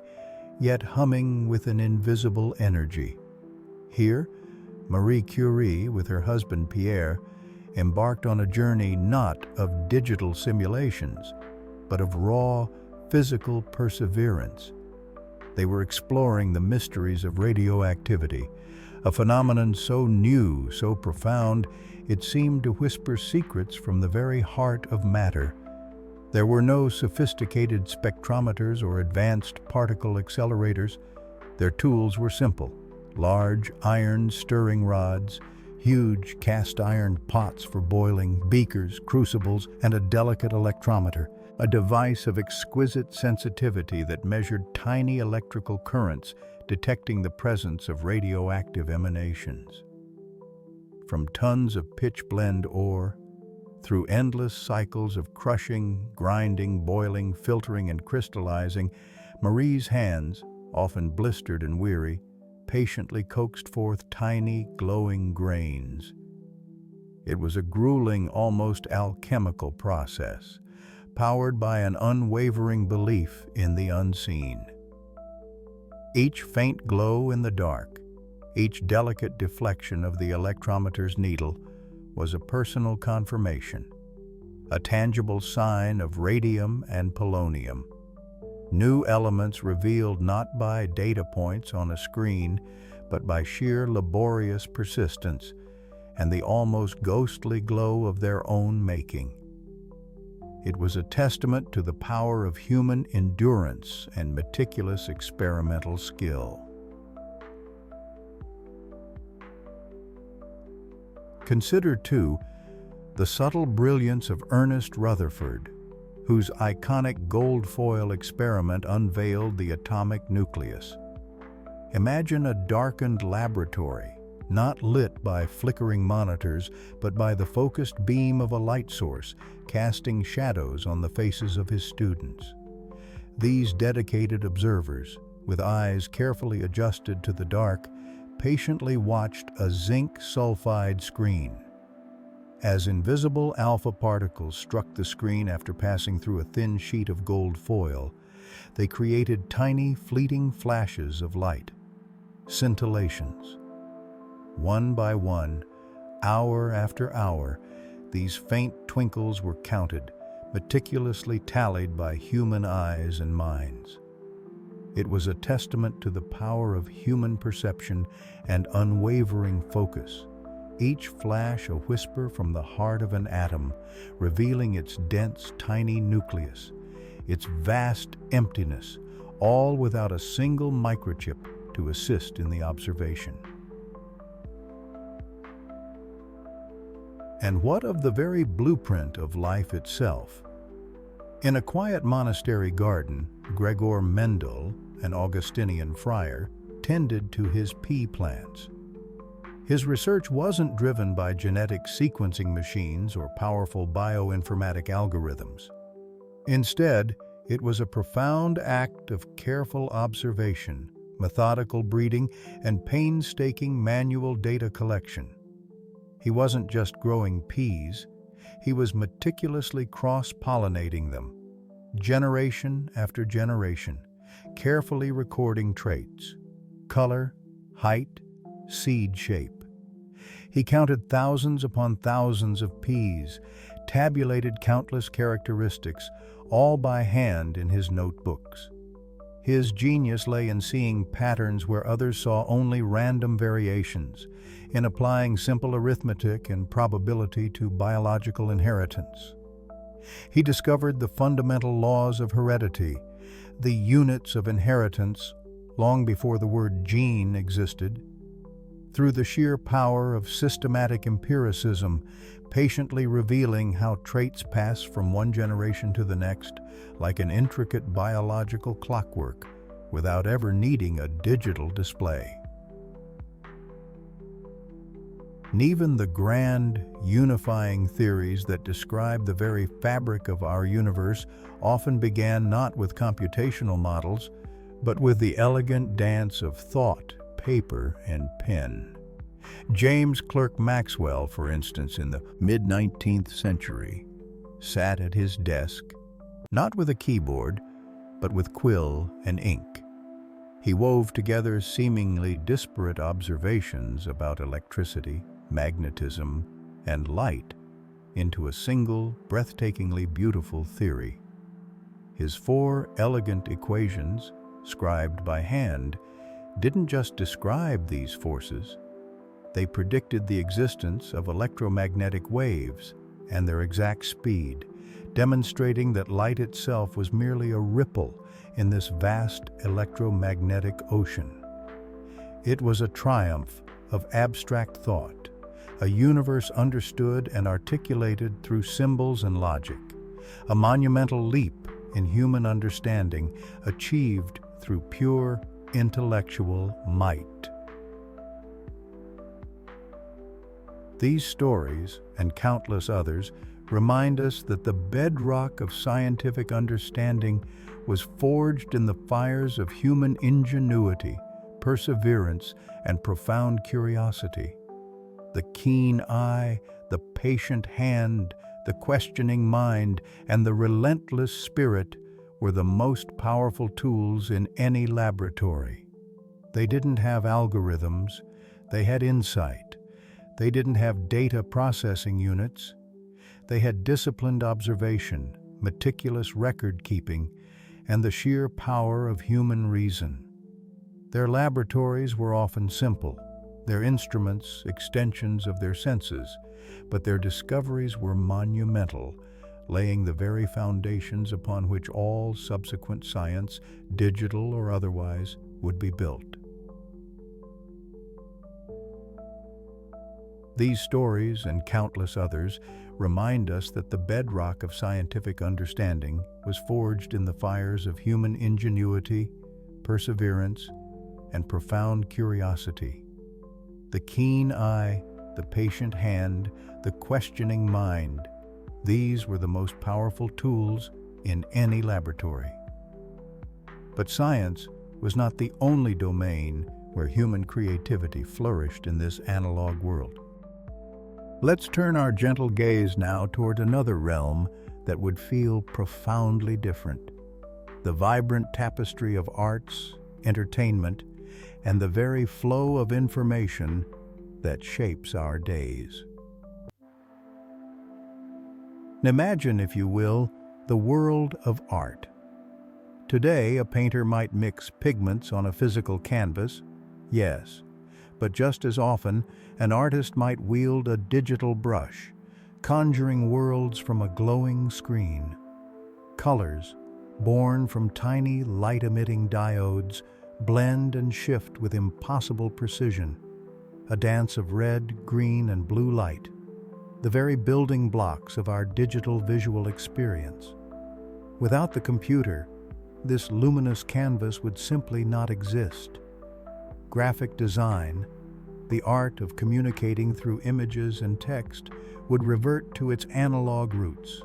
[SPEAKER 1] yet humming with an invisible energy. Here, Marie Curie, with her husband Pierre, embarked on a journey not of digital simulations, but of raw, physical perseverance. They were exploring the mysteries of radioactivity, a phenomenon so new, so profound, it seemed to whisper secrets from the very heart of matter. There were no sophisticated spectrometers or advanced particle accelerators. Their tools were simple: large iron stirring rods, huge cast iron pots for boiling, beakers, crucibles, and a delicate electrometer, a device of exquisite sensitivity that measured tiny electrical currents, detecting the presence of radioactive emanations. From tons of pitch-blende ore, through endless cycles of crushing, grinding, boiling, filtering, and crystallizing, Marie's hands, often blistered and weary, patiently coaxed forth tiny, glowing grains. It was a grueling, almost alchemical process, powered by an unwavering belief in the unseen. Each faint glow in the dark, each delicate deflection of the electrometer's needle was a personal confirmation, a tangible sign of radium and polonium, new elements revealed not by data points on a screen, but by sheer laborious persistence and the almost ghostly glow of their own making. It was a testament to the power of human endurance and meticulous experimental skill. Consider, too, the subtle brilliance of Ernest Rutherford, whose iconic gold foil experiment unveiled the atomic nucleus. Imagine a darkened laboratory, not lit by flickering monitors, but by the focused beam of a light source, casting shadows on the faces of his students. These dedicated observers, with eyes carefully adjusted to the dark, patiently watched a zinc sulfide screen. As invisible alpha particles struck the screen after passing through a thin sheet of gold foil, they created tiny, fleeting flashes of light, scintillations. One by one, hour after hour, these faint twinkles were counted, meticulously tallied by human eyes and minds. It was a testament to the power of human perception and unwavering focus, each flash a whisper from the heart of an atom, revealing its dense, tiny nucleus, its vast emptiness, all without a single microchip to assist in the observation. And what of the very blueprint of life itself? In a quiet monastery garden, Gregor Mendel, an Augustinian friar, tended to his pea plants. His research wasn't driven by genetic sequencing machines or powerful bioinformatic algorithms. Instead, it was a profound act of careful observation, methodical breeding, and painstaking manual data collection. He wasn't just growing peas, he was meticulously cross-pollinating them, generation after generation, carefully recording traits, color, height, seed shape. He counted thousands upon thousands of peas, tabulated countless characteristics, all by hand in his notebooks. His genius lay in seeing patterns where others saw only random variations, in applying simple arithmetic and probability to biological inheritance. He discovered the fundamental laws of heredity, the units of inheritance, long before the word gene existed. Through the sheer power of systematic empiricism, patiently revealing how traits pass from one generation to the next, like an intricate biological clockwork, without ever needing a digital display. And even the grand, unifying theories that describe the very fabric of our universe often began not with computational models, but with the elegant dance of thought, paper, and pen. James Clerk Maxwell, for instance, in the mid-19th century, sat at his desk, not with a keyboard, but with quill and ink. He wove together seemingly disparate observations about electricity, magnetism, and light into a single, breathtakingly beautiful theory. His 4 elegant equations, scribed by hand, didn't just describe these forces, They predicted the existence of electromagnetic waves and their exact speed, demonstrating that light itself was merely a ripple in this vast electromagnetic ocean. It was a triumph of abstract thought, a universe understood and articulated through symbols and logic, a monumental leap in human understanding achieved through pure intellectual might. These stories, and countless others, remind us that the bedrock of scientific understanding was forged in the fires of human ingenuity, perseverance, and profound curiosity. The keen eye, the patient hand, the questioning mind, and the relentless spirit were the most powerful tools in any laboratory. They didn't have algorithms, they had insight. They didn't have data processing units. They had disciplined observation, meticulous record-keeping, and the sheer power of human reason. Their laboratories were often simple, their instruments extensions of their senses, but their discoveries were monumental, laying the very foundations upon which all subsequent science, digital or otherwise, would be built. These stories and countless others remind us that the bedrock of scientific understanding was forged in the fires of human ingenuity, perseverance, and profound curiosity. The keen eye, the patient hand, the questioning mind, these were the most powerful tools in any laboratory. But science was not the only domain where human creativity flourished in this analog world. Let's turn our gentle gaze now toward another realm that would feel profoundly different. The vibrant tapestry of arts, entertainment, and the very flow of information that shapes our days. Imagine, if you will, the world of art. Today, a painter might mix pigments on a physical canvas, yes, but just as often, an artist might wield a digital brush, conjuring worlds from a glowing screen. Colors, born from tiny light-emitting diodes, blend and shift with impossible precision, a dance of red, green, and blue light, the very building blocks of our digital visual experience. Without the computer, this luminous canvas would simply not exist. Graphic design, the art of communicating through images and text, would revert to its analog roots.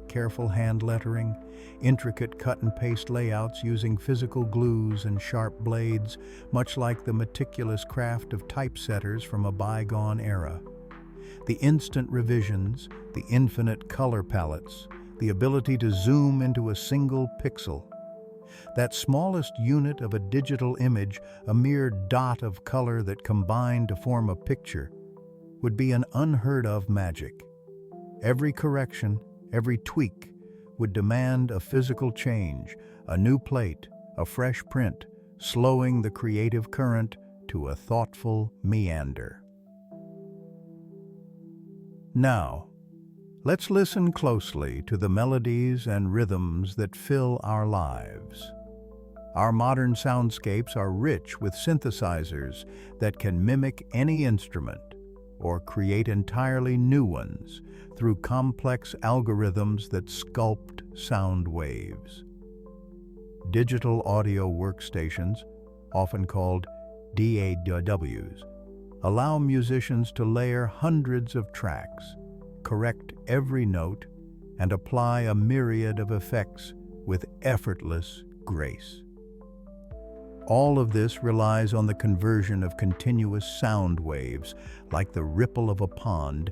[SPEAKER 1] Careful hand lettering, intricate cut-and-paste layouts using physical glues and sharp blades, much like the meticulous craft of typesetters from a bygone era. The instant revisions, the infinite color palettes, the ability to zoom into a single pixel. That smallest unit of a digital image, a mere dot of color that combined to form a picture, would be an unheard-of magic. Every correction, every tweak, would demand a physical change, a new plate, a fresh print, slowing the creative current to a thoughtful meander. Now, let's listen closely to the melodies and rhythms that fill our lives. Our modern soundscapes are rich with synthesizers that can mimic any instrument or create entirely new ones through complex algorithms that sculpt sound waves. Digital audio workstations, often called DAWs, allow musicians to layer hundreds of tracks, correct every note, and apply a myriad of effects with effortless grace. All of this relies on the conversion of continuous sound waves, like the ripple of a pond,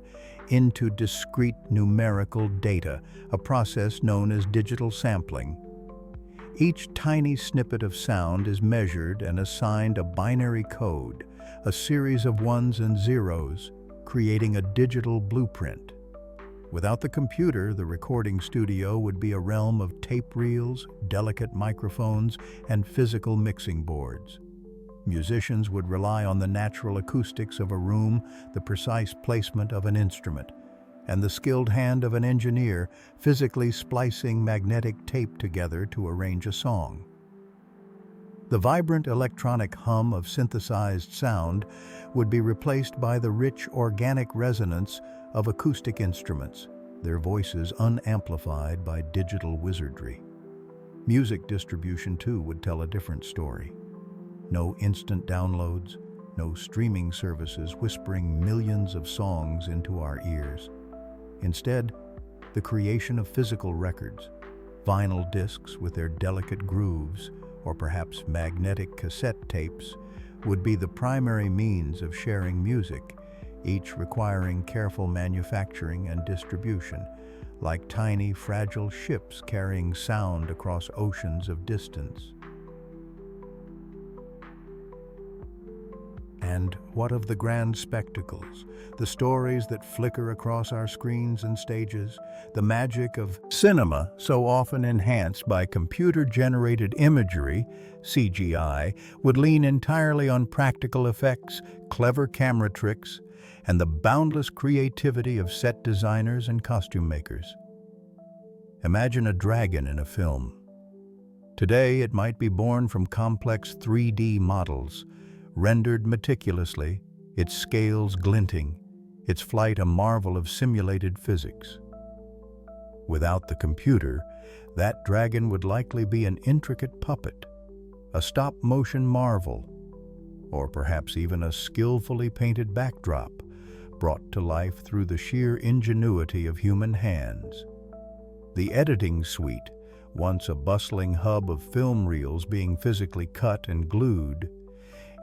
[SPEAKER 1] into discrete numerical data, a process known as digital sampling. Each tiny snippet of sound is measured and assigned a binary code, a series of ones and zeros, creating a digital blueprint. Without the computer, the recording studio would be a realm of tape reels, delicate microphones, and physical mixing boards. Musicians would rely on the natural acoustics of a room, the precise placement of an instrument, and the skilled hand of an engineer physically splicing magnetic tape together to arrange a song. The vibrant electronic hum of synthesized sound would be replaced by the rich organic resonance of acoustic instruments, their voices unamplified by digital wizardry. Music distribution, too, would tell a different story. No instant downloads, no streaming services whispering millions of songs into our ears. Instead, the creation of physical records, vinyl discs with their delicate grooves, or perhaps magnetic cassette tapes, would be the primary means of sharing music, each requiring careful manufacturing and distribution, like tiny, fragile ships carrying sound across oceans of distance. And what of the grand spectacles, the stories that flicker across our screens and stages, the magic of cinema so often enhanced by computer-generated imagery, CGI, would lean entirely on practical effects, clever camera tricks, and the boundless creativity of set designers and costume makers. Imagine a dragon in a film. Today, it might be born from complex 3D models, rendered meticulously, its scales glinting, its flight a marvel of simulated physics. Without the computer, that dragon would likely be an intricate puppet, a stop-motion marvel, or perhaps even a skillfully painted backdrop, brought to life through the sheer ingenuity of human hands. The editing suite, once a bustling hub of film reels being physically cut and glued,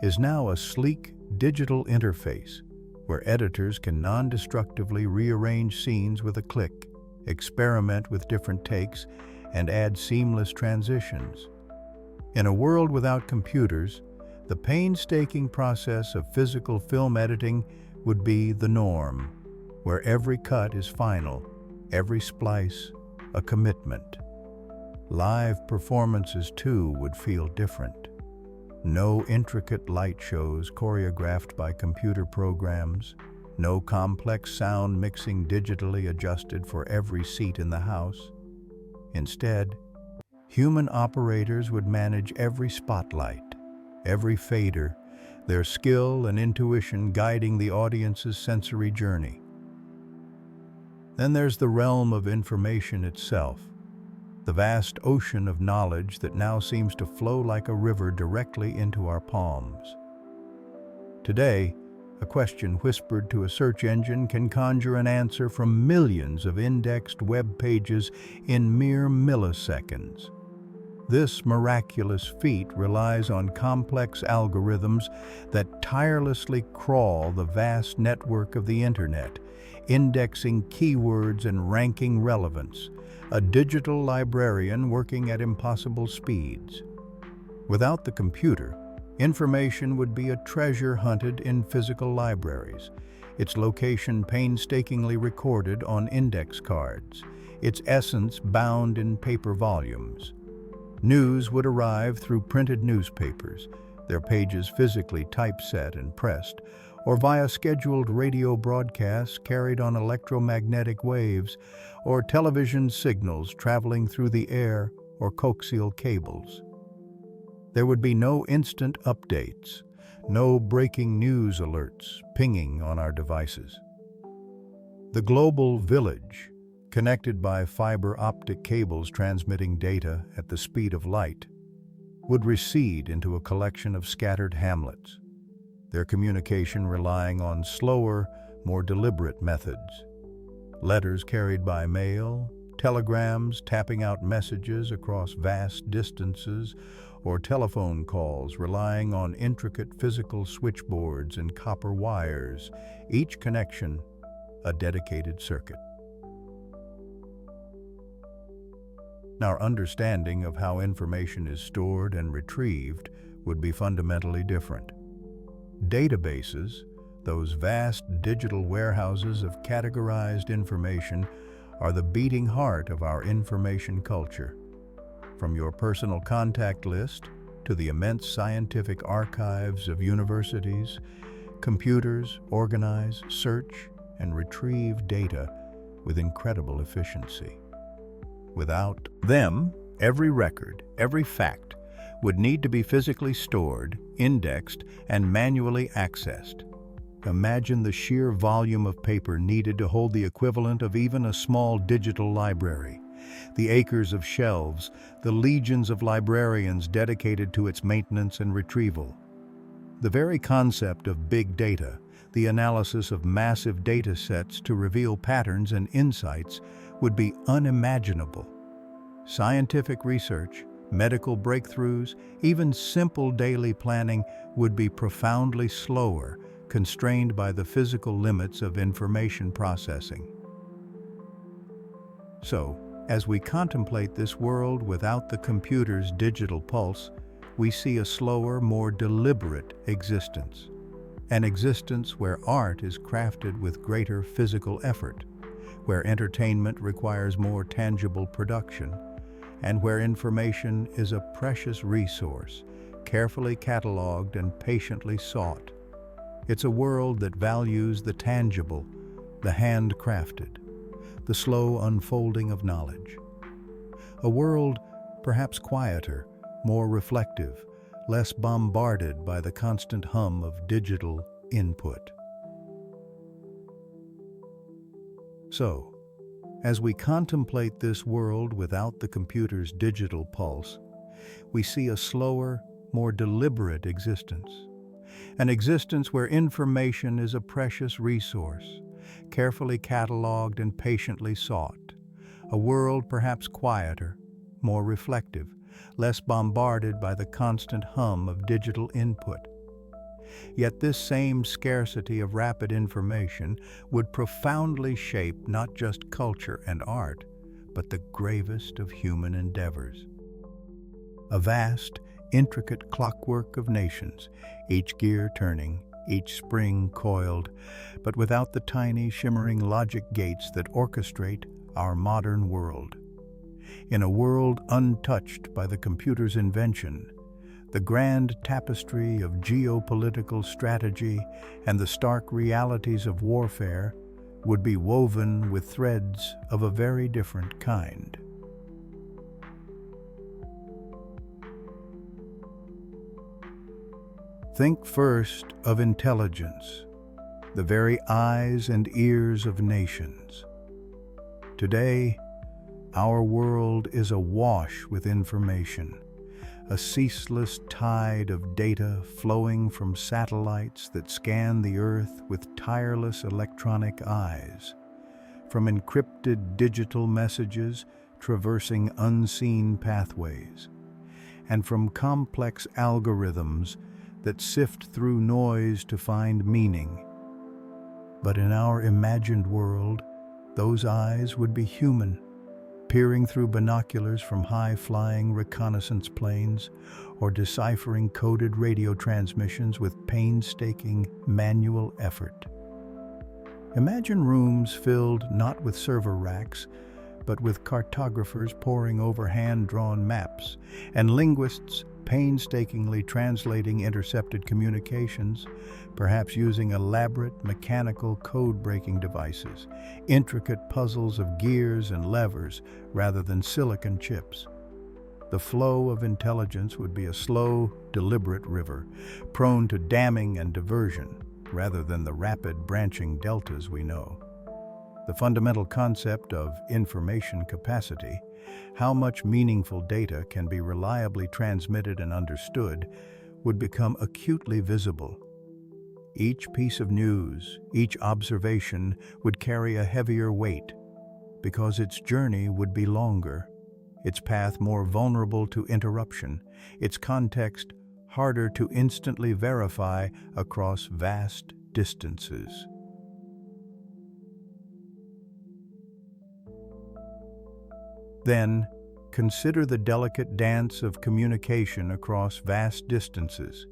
[SPEAKER 1] is now a sleek digital interface where editors can non-destructively rearrange scenes with a click, experiment with different takes, and add seamless transitions. In a world without computers, the painstaking process of physical film editing would be the norm, where every cut is final, every splice a commitment. Live performances, too, would feel different. No intricate light shows choreographed by computer programs, no complex sound mixing digitally adjusted for every seat in the house. Instead, human operators would manage every spotlight, every fader, their skill and intuition guiding the audience's sensory journey. Then there's the realm of information itself, the vast ocean of knowledge that now seems to flow like a river directly into our palms. Today, a question whispered to a search engine can conjure an answer from millions of indexed web pages in mere milliseconds. This miraculous feat relies on complex algorithms that tirelessly crawl the vast network of the internet, indexing keywords and ranking relevance, a digital librarian working at impossible speeds. Without the computer, information would be a treasure hunted in physical libraries, its location painstakingly recorded on index cards, its essence bound in paper volumes. News would arrive through printed newspapers, their pages physically typeset and pressed, or via scheduled radio broadcasts carried on electromagnetic waves, or television signals traveling through the air or coaxial cables. There would be no instant updates, no breaking news alerts pinging on our devices. The global village, connected by fiber optic cables transmitting data at the speed of light, would recede into a collection of scattered hamlets, their communication relying on slower, more deliberate methods. Letters carried by mail, telegrams tapping out messages across vast distances, or telephone calls relying on intricate physical switchboards and copper wires, each connection a dedicated circuit. Our understanding of how information is stored and retrieved would be fundamentally different. Databases, those vast digital warehouses of categorized information, are the beating heart of our information culture. From your personal contact list to the immense scientific archives of universities, computers organize, search, and retrieve data with incredible efficiency. Without them, every record, every fact, would need to be physically stored, indexed, and manually accessed. Imagine the sheer volume of paper needed to hold the equivalent of even a small digital library, the acres of shelves, the legions of librarians dedicated to its maintenance and retrieval. The very concept of big data, the analysis of massive data sets to reveal patterns and insights, would be unimaginable. Scientific research, medical breakthroughs, even simple daily planning would be profoundly slower, constrained by the physical limits of information processing. So, as we contemplate this world without the computer's digital pulse, we see a slower, more deliberate existence. An existence where art is crafted with greater physical effort, where entertainment requires more tangible production, and where information is a precious resource, carefully cataloged and patiently sought. It's a world that values the tangible, the handcrafted, the slow unfolding of knowledge. A world perhaps quieter, more reflective, less bombarded by the constant hum of digital input. So, as we contemplate this world without the computer's digital pulse, we see a slower, more deliberate existence. An existence where information is a precious resource, carefully cataloged and patiently sought. A world perhaps quieter, more reflective, less bombarded by the constant hum of digital input. Yet this same scarcity of rapid information would profoundly shape not just culture and art, but the gravest of human endeavors. A vast, intricate clockwork of nations, each gear turning, each spring coiled, but without the tiny, shimmering logic gates that orchestrate our modern world. In a world untouched by the computer's invention, the grand tapestry of geopolitical strategy and the stark realities of warfare would be woven with threads of a very different kind. Think first of intelligence, the very eyes and ears of nations. Today, our world is awash with information, a ceaseless tide of data flowing from satellites that scan the Earth with tireless electronic eyes, from encrypted digital messages traversing unseen pathways, and from complex algorithms that sift through noise to find meaning. But in our imagined world, those eyes would be human, peering through binoculars from high-flying reconnaissance planes or deciphering coded radio transmissions with painstaking manual effort. Imagine rooms filled not with server racks, but with cartographers poring over hand-drawn maps and linguists painstakingly translating intercepted communications, perhaps using elaborate mechanical code-breaking devices, intricate puzzles of gears and levers rather than silicon chips. The flow of intelligence would be a slow, deliberate river, prone to damming and diversion, rather than the rapid branching deltas we know. The fundamental concept of information capacity, how much meaningful data can be reliably transmitted and understood, would become acutely visible. Each piece of news, each observation would carry a heavier weight, because its journey would be longer, its path more vulnerable to interruption, its context harder to instantly verify across vast distances. Then, consider the delicate dance of communication across vast distances.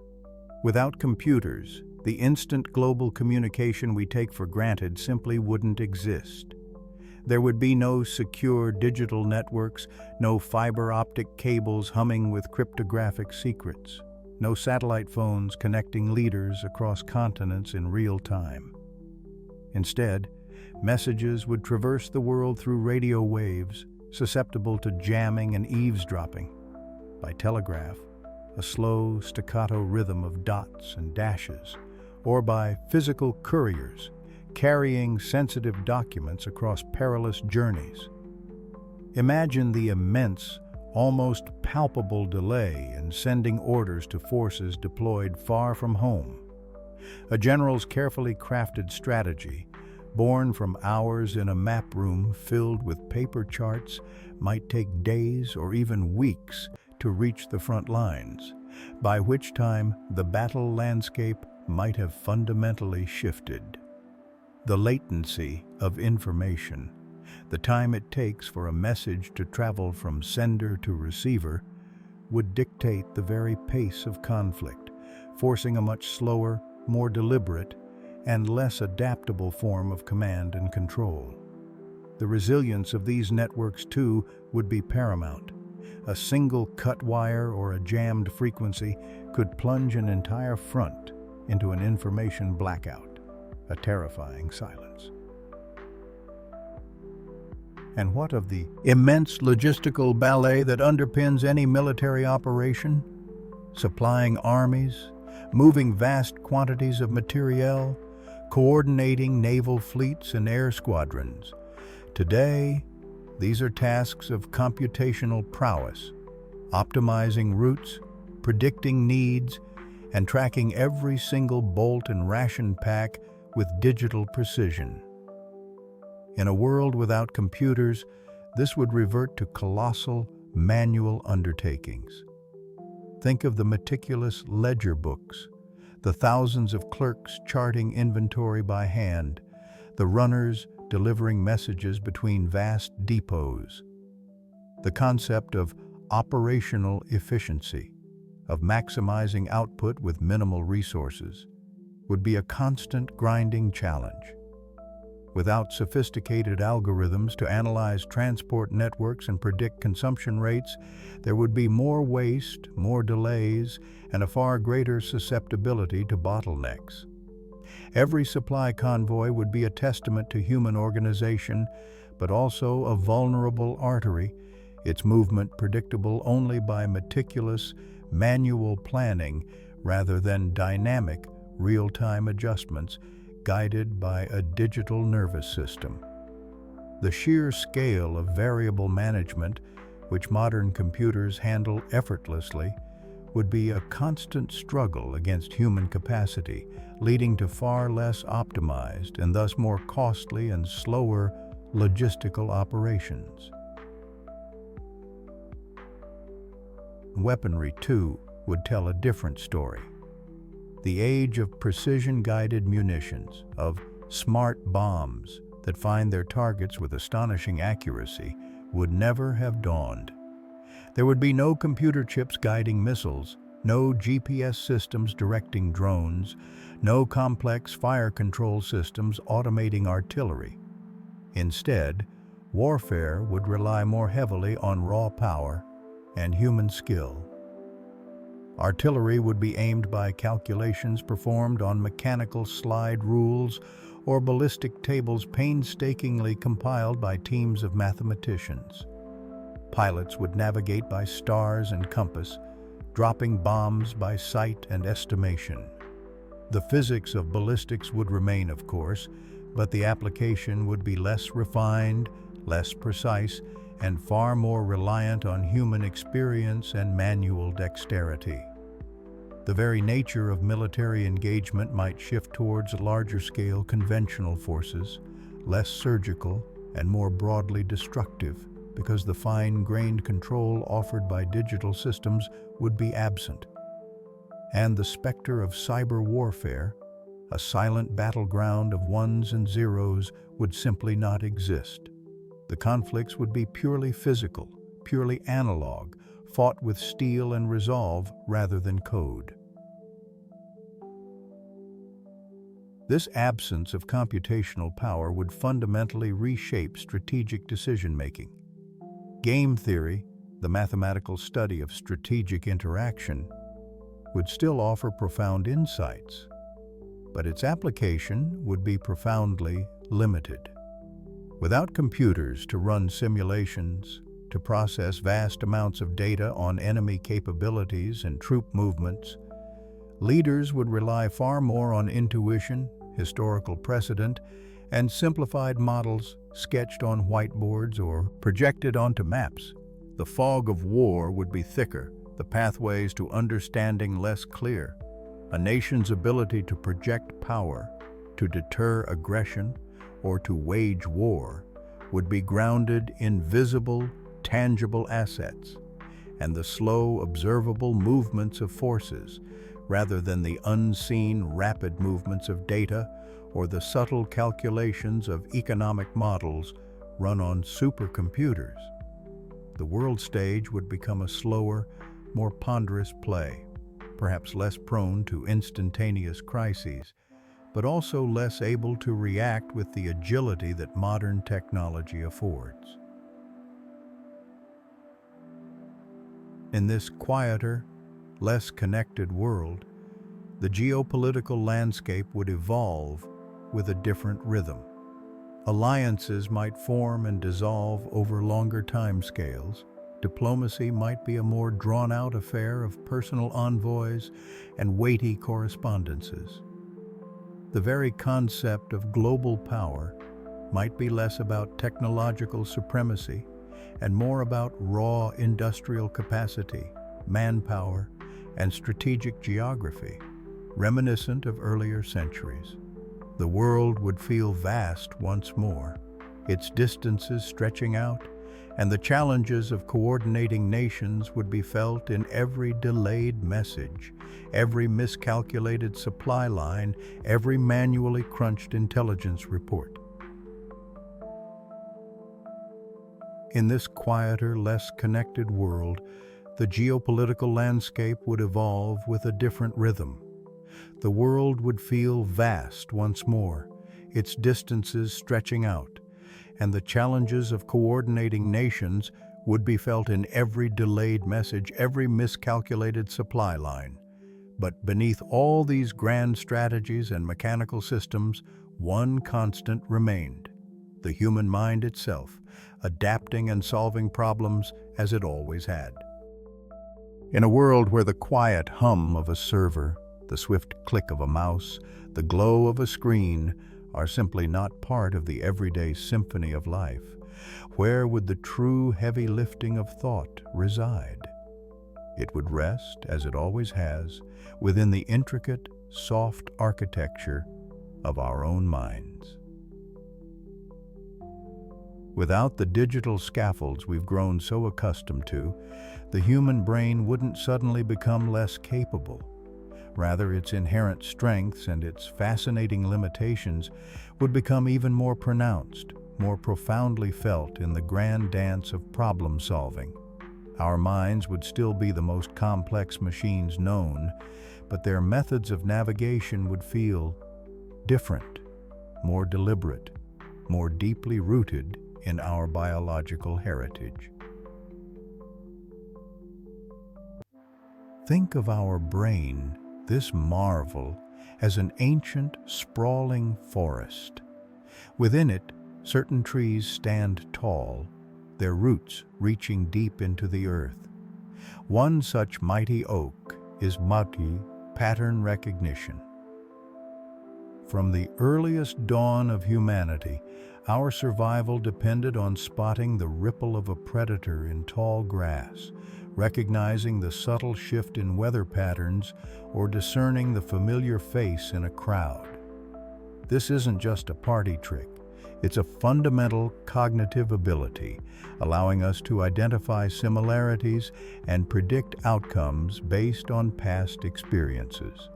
[SPEAKER 1] Without computers, the instant global communication we take for granted simply wouldn't exist. There would be no secure digital networks, no fiber optic cables humming with cryptographic secrets, no satellite phones connecting leaders across continents in real time. Instead, messages would traverse the world through radio waves, susceptible to jamming and eavesdropping. By telegraph, a slow, staccato rhythm of dots and dashes, or by physical couriers, carrying sensitive documents across perilous journeys. Imagine the immense, almost palpable delay in sending orders to forces deployed far from home. A general's carefully crafted strategy, born from hours in a map room filled with paper charts, might take days or even weeks to reach the front lines, by which time the battle landscape might have fundamentally shifted. The latency of information, the time it takes for a message to travel from sender to receiver, would dictate the very pace of conflict, forcing a much slower, more deliberate, and less adaptable form of command and control. The resilience of these networks, too, would be paramount. A single cut wire or a jammed frequency could plunge an entire front into an information blackout, a terrifying silence. And what of the immense logistical ballet that underpins any military operation? Supplying armies, moving vast quantities of materiel, coordinating naval fleets and air squadrons. Today, these are tasks of computational prowess, optimizing routes, predicting needs, and tracking every single bolt and ration pack with digital precision. In a world without computers, this would revert to colossal, manual undertakings. Think of the meticulous ledger books, the thousands of clerks charting inventory by hand, the runners delivering messages between vast depots. The concept of operational efficiency, of maximizing output with minimal resources, would be a constant grinding challenge. Without sophisticated algorithms to analyze transport networks and predict consumption rates, there would be more waste, more delays, and a far greater susceptibility to bottlenecks. Every supply convoy would be a testament to human organization, but also a vulnerable artery, its movement predictable only by meticulous, manual planning rather than dynamic, real-time adjustments guided by a digital nervous system. The sheer scale of variable management, which modern computers handle effortlessly, would be a constant struggle against human capacity, leading to far less optimized and thus more costly and slower logistical operations. Weaponry, too, would tell a different story. The age of precision-guided munitions, of smart bombs that find their targets with astonishing accuracy, would never have dawned. There would be no computer chips guiding missiles, no GPS systems directing drones, no complex fire control systems automating artillery. Instead, warfare would rely more heavily on raw power and human skill. Artillery would be aimed by calculations performed on mechanical slide rules or ballistic tables painstakingly compiled by teams of mathematicians. Pilots would navigate by stars and compass, dropping bombs by sight and estimation. The physics of ballistics would remain, of course, but the application would be less refined, less precise, and far more reliant on human experience and manual dexterity. The very nature of military engagement might shift towards larger-scale conventional forces, less surgical and more broadly destructive, because the fine-grained control offered by digital systems would be absent. And the specter of cyber warfare, a silent battleground of ones and zeros, would simply not exist. The conflicts would be purely physical, purely analog, fought with steel and resolve rather than code. This absence of computational power would fundamentally reshape strategic decision-making. Game theory, the mathematical study of strategic interaction, would still offer profound insights, but its application would be profoundly limited. Without computers to run simulations, to process vast amounts of data on enemy capabilities and troop movements, leaders would rely far more on intuition, historical precedent, and simplified models sketched on whiteboards or projected onto maps. The fog of war would be thicker, the pathways to understanding less clear. A nation's ability to project power, to deter aggression, or to wage war would be grounded in visible, tangible assets and the slow, observable movements of forces, rather than the unseen, rapid movements of data or the subtle calculations of economic models run on supercomputers. The world stage would become a slower, more ponderous play, perhaps less prone to instantaneous crises, but also less able to react with the agility that modern technology affords. In this quieter, less connected world, the geopolitical landscape would evolve with a different rhythm. Alliances might form and dissolve over longer timescales. Diplomacy might be a more drawn-out affair of personal envoys and weighty correspondences. The very concept of global power might be less about technological supremacy and more about raw industrial capacity, manpower, and strategic geography, reminiscent of earlier centuries. The world would feel vast once more, its distances stretching out, and the challenges of coordinating nations would be felt in every delayed message, every miscalculated supply line, every manually crunched intelligence report. In this quieter, less connected world, the geopolitical landscape would evolve with a different rhythm. The world would feel vast once more, its distances stretching out, and the challenges of coordinating nations would be felt in every delayed message, every miscalculated supply line. But beneath all these grand strategies and mechanical systems, one constant remained: the human mind itself, adapting and solving problems as it always had. In a world where the quiet hum of a server, the swift click of a mouse, the glow of a screen are simply not part of the everyday symphony of life, where would the true heavy lifting of thought reside? It would rest, as it always has, within the intricate, soft architecture of our own minds. Without the digital scaffolds we've grown so accustomed to, the human brain wouldn't suddenly become less capable. Rather, its inherent strengths and its fascinating limitations would become even more pronounced, more profoundly felt in the grand dance of problem solving. Our minds would still be the most complex machines known, but their methods of navigation would feel different, more deliberate, more deeply rooted in our biological heritage. Think of our brain, this marvel, as an ancient, sprawling forest. Within it, certain trees stand tall, their roots reaching deep into the earth. One such mighty oak is pattern recognition. From the earliest dawn of humanity, our survival depended on spotting the ripple of a predator in tall grass, recognizing the subtle shift in weather patterns, or discerning the familiar face in a crowd. This isn't just a party trick. It's a fundamental cognitive ability, allowing us to identify similarities and predict outcomes based on past experiences.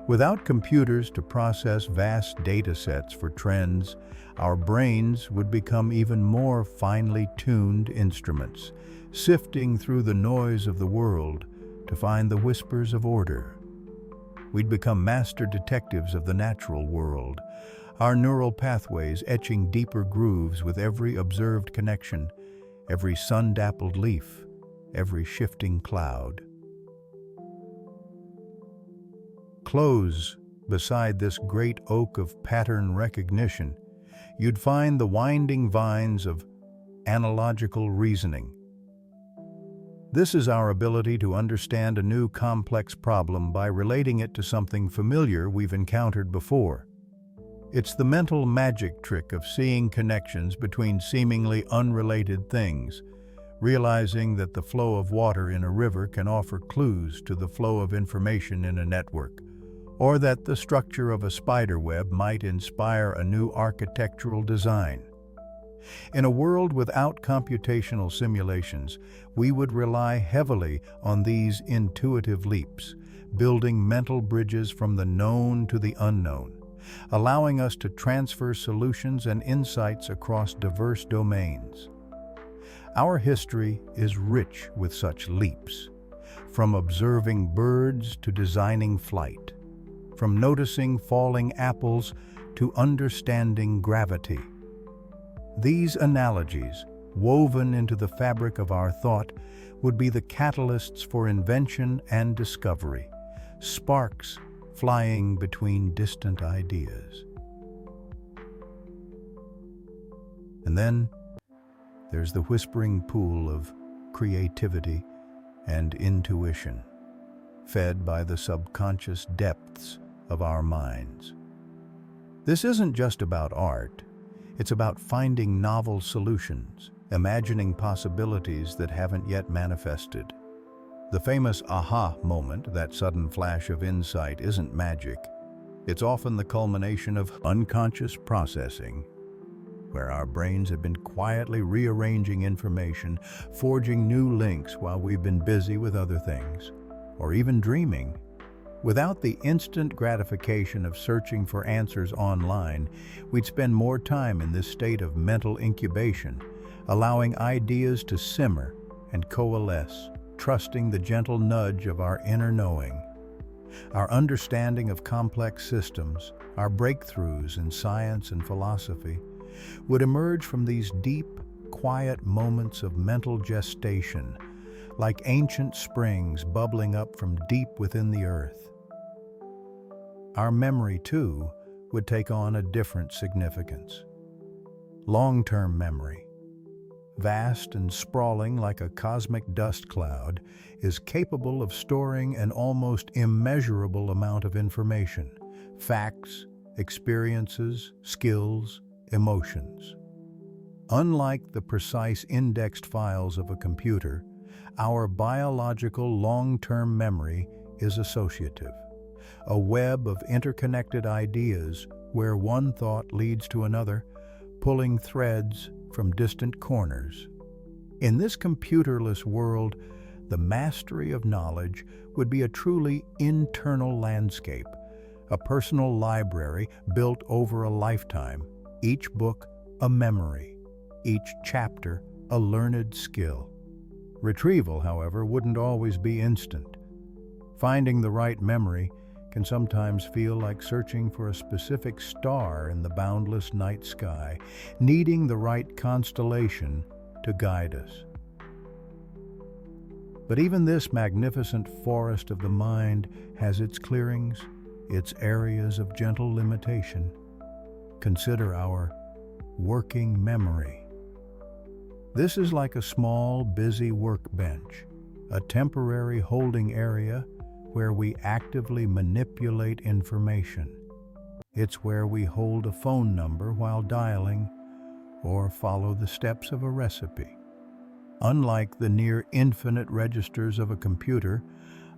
[SPEAKER 1] Without computers to process vast data sets for trends, our brains would become even more finely tuned instruments, sifting through the noise of the world to find the whispers of order. We'd become master detectives of the natural world, our neural pathways etching deeper grooves with every observed connection, every sun-dappled leaf, every shifting cloud. Close beside this great oak of pattern recognition, you'd find the winding vines of analogical reasoning. This is our ability to understand a new complex problem by relating it to something familiar we've encountered before. It's the mental magic trick of seeing connections between seemingly unrelated things, realizing that the flow of water in a river can offer clues to the flow of information in a network, or that the structure of a spider web might inspire a new architectural design. In a world without computational simulations, we would rely heavily on these intuitive leaps, building mental bridges from the known to the unknown, allowing us to transfer solutions and insights across diverse domains. Our history is rich with such leaps, from observing birds to designing flight, from noticing falling apples to understanding gravity. These analogies, woven into the fabric of our thought, would be the catalysts for invention and discovery, sparks flying between distant ideas. And then there's the whispering pool of creativity and intuition, fed by the subconscious depths of our minds. This isn't just about art. It's about finding novel solutions, imagining possibilities that haven't yet manifested. The famous aha moment, that sudden flash of insight, isn't magic. It's often the culmination of unconscious processing, where our brains have been quietly rearranging information, forging new links while we've been busy with other things, or even dreaming. Without the instant gratification of searching for answers online, we'd spend more time in this state of mental incubation, allowing ideas to simmer and coalesce, trusting the gentle nudge of our inner knowing. Our understanding of complex systems, our breakthroughs in science and philosophy, would emerge from these deep, quiet moments of mental gestation, like ancient springs bubbling up from deep within the earth. Our memory, too, would take on a different significance. Long-term memory, vast and sprawling like a cosmic dust cloud, is capable of storing an almost immeasurable amount of information, facts, experiences, skills, emotions. Unlike the precise indexed files of a computer, our biological long-term memory is associative, a web of interconnected ideas where one thought leads to another, pulling threads from distant corners. In this computerless world, the mastery of knowledge would be a truly internal landscape, a personal library built over a lifetime, each book a memory, each chapter a learned skill. Retrieval, however, wouldn't always be instant. Finding the right memory can sometimes feel like searching for a specific star in the boundless night sky, needing the right constellation to guide us. But even this magnificent forest of the mind has its clearings, its areas of gentle limitation. Consider our working memory. This is like a small, busy workbench, a temporary holding area where we actively manipulate information. It's where we hold a phone number while dialing or follow the steps of a recipe. Unlike the near infinite registers of a computer,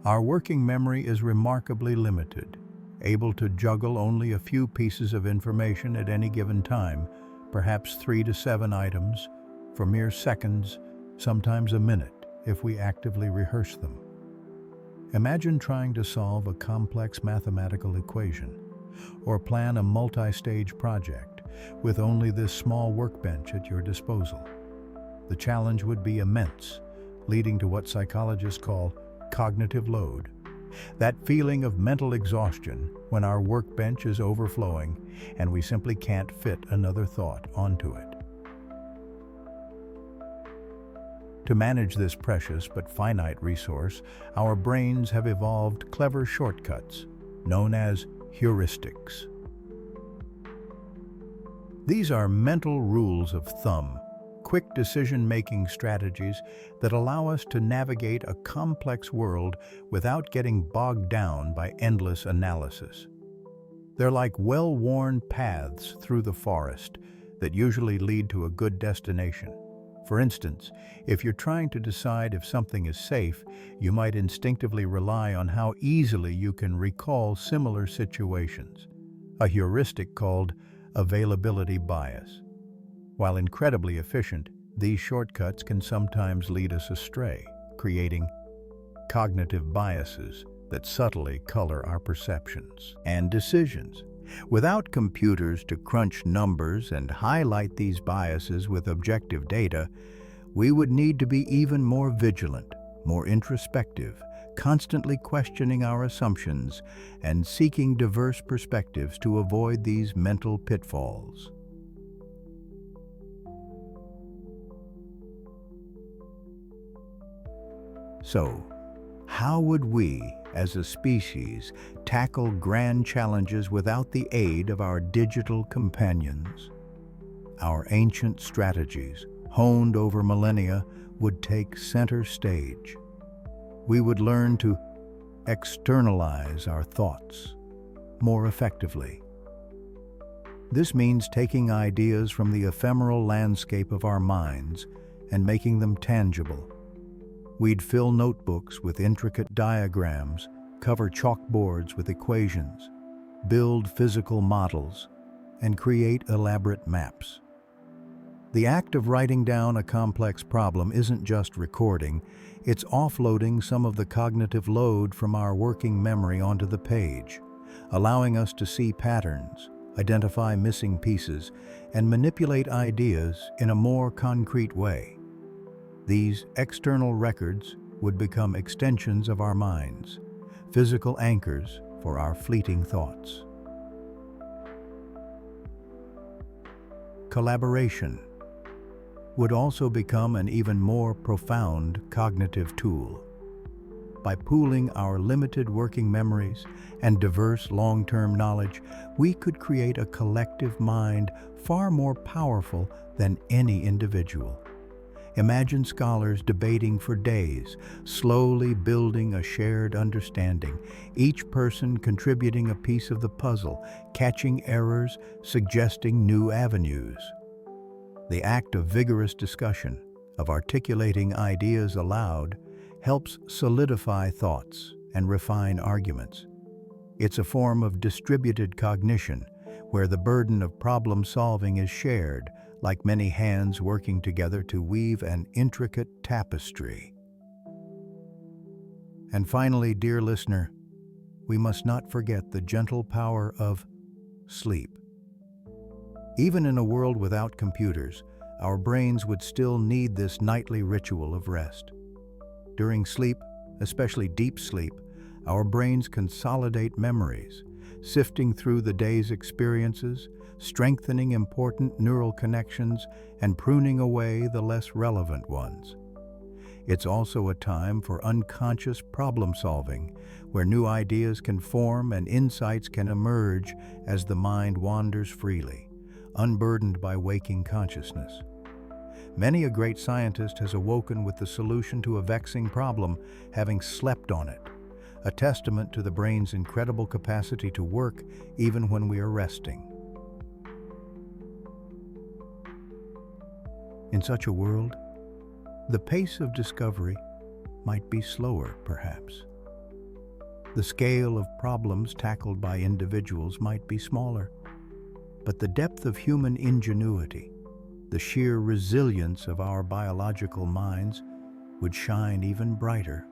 [SPEAKER 1] our working memory is remarkably limited, able to juggle only a few pieces of information at any given time, perhaps 3 to 7 items, for mere seconds, sometimes a minute, if we actively rehearse them. Imagine trying to solve a complex mathematical equation, or plan a multi-stage project with only this small workbench at your disposal. The challenge would be immense, leading to what psychologists call cognitive load, That feeling of mental exhaustion when our workbench is overflowing and we simply can't fit another thought onto it. To manage this precious but finite resource, our brains have evolved clever shortcuts, known as heuristics. These are mental rules of thumb, quick decision-making strategies that allow us to navigate a complex world without getting bogged down by endless analysis. They're like well-worn paths through the forest that usually lead to a good destination. For instance, if you're trying to decide if something is safe, you might instinctively rely on how easily you can recall similar situations, a heuristic called availability bias. While incredibly efficient, these shortcuts can sometimes lead us astray, creating cognitive biases that subtly color our perceptions and decisions. Without computers to crunch numbers and highlight these biases with objective data, we would need to be even more vigilant, more introspective, constantly questioning our assumptions and seeking diverse perspectives to avoid these mental pitfalls. So, how would we, as a species, tackle grand challenges without the aid of our digital companions? Our ancient strategies, honed over millennia, would take center stage. We would learn to externalize our thoughts more effectively. This means taking ideas from the ephemeral landscape of our minds and making them tangible. We'd fill notebooks with intricate diagrams, cover chalkboards with equations, build physical models, and create elaborate maps. The act of writing down a complex problem isn't just recording, it's offloading some of the cognitive load from our working memory onto the page, allowing us to see patterns, identify missing pieces, and manipulate ideas in a more concrete way. These external records would become extensions of our minds, physical anchors for our fleeting thoughts. Collaboration would also become an even more profound cognitive tool. By pooling our limited working memories and diverse long-term knowledge, we could create a collective mind far more powerful than any individual. Imagine scholars debating for days, slowly building a shared understanding, each person contributing a piece of the puzzle, catching errors, suggesting new avenues. The act of vigorous discussion, of articulating ideas aloud, helps solidify thoughts and refine arguments. It's a form of distributed cognition, where the burden of problem solving is shared, like many hands working together to weave an intricate tapestry. And finally, dear listener, we must not forget the gentle power of sleep. Even in a world without computers, our brains would still need this nightly ritual of rest. During sleep, especially deep sleep, our brains consolidate memories, sifting through the day's experiences, strengthening important neural connections, and pruning away the less relevant ones. It's also a time for unconscious problem solving, where new ideas can form and insights can emerge as the mind wanders freely, unburdened by waking consciousness. Many a great scientist has awoken with the solution to a vexing problem, having slept on it, a testament to the brain's incredible capacity to work even when we are resting. In such a world, the pace of discovery might be slower, perhaps. The scale of problems tackled by individuals might be smaller, but the depth of human ingenuity, the sheer resilience of our biological minds, would shine even brighter.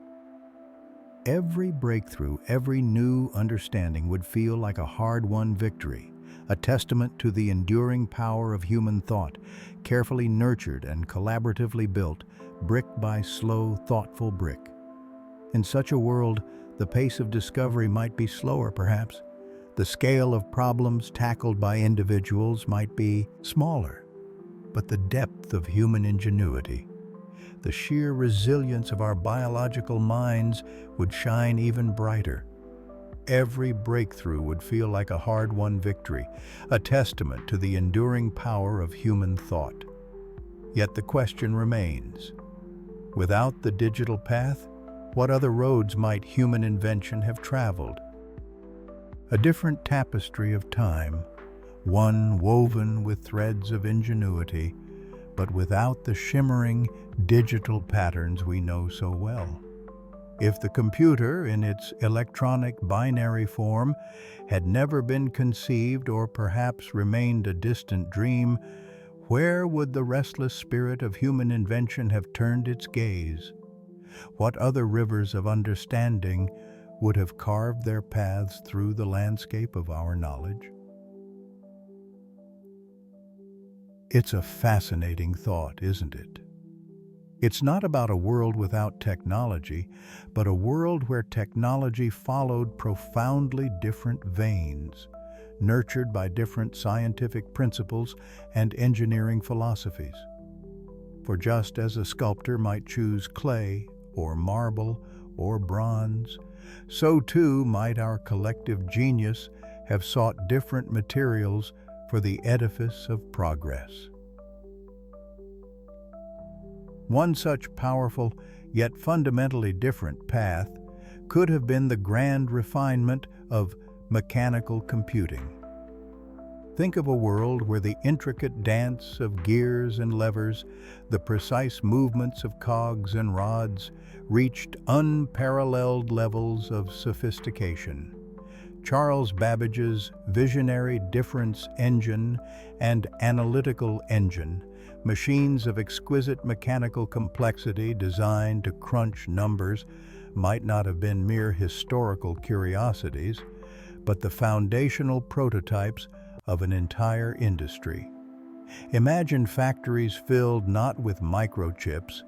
[SPEAKER 1] Every breakthrough, every new understanding would feel like a hard-won victory, a testament to the enduring power of human thought, carefully nurtured and collaboratively built, brick by slow, thoughtful brick. In such a world, The pace of discovery might be slower, perhaps. The scale of problems tackled by individuals might be smaller. But the depth of human ingenuity, the sheer resilience of our biological minds would shine even brighter. Every breakthrough would feel like a hard-won victory, a testament to the enduring power of human thought. Yet the question remains, without the digital path, what other roads might human invention have traveled? A different tapestry of time, one woven with threads of ingenuity, but without the shimmering digital patterns we know so well. If the computer, in its electronic binary form, had never been conceived or perhaps remained a distant dream, where would the restless spirit of human invention have turned its gaze? What other rivers of understanding would have carved their paths through the landscape of our knowledge? It's a fascinating thought, isn't it? It's not about a world without technology, but a world where technology followed profoundly different veins, nurtured by different scientific principles and engineering philosophies. For just as a sculptor might choose clay or marble or bronze, so too might our collective genius have sought different materials for the edifice of progress. One such powerful, yet fundamentally different path could have been the grand refinement of mechanical computing. Think of a world where the intricate dance of gears and levers, the precise movements of cogs and rods, reached unparalleled levels of sophistication. Charles Babbage's visionary difference engine and analytical engine, machines of exquisite mechanical complexity designed to crunch numbers, might not have been mere historical curiosities, but the foundational prototypes of an entire industry. Imagine factories filled not with microchips,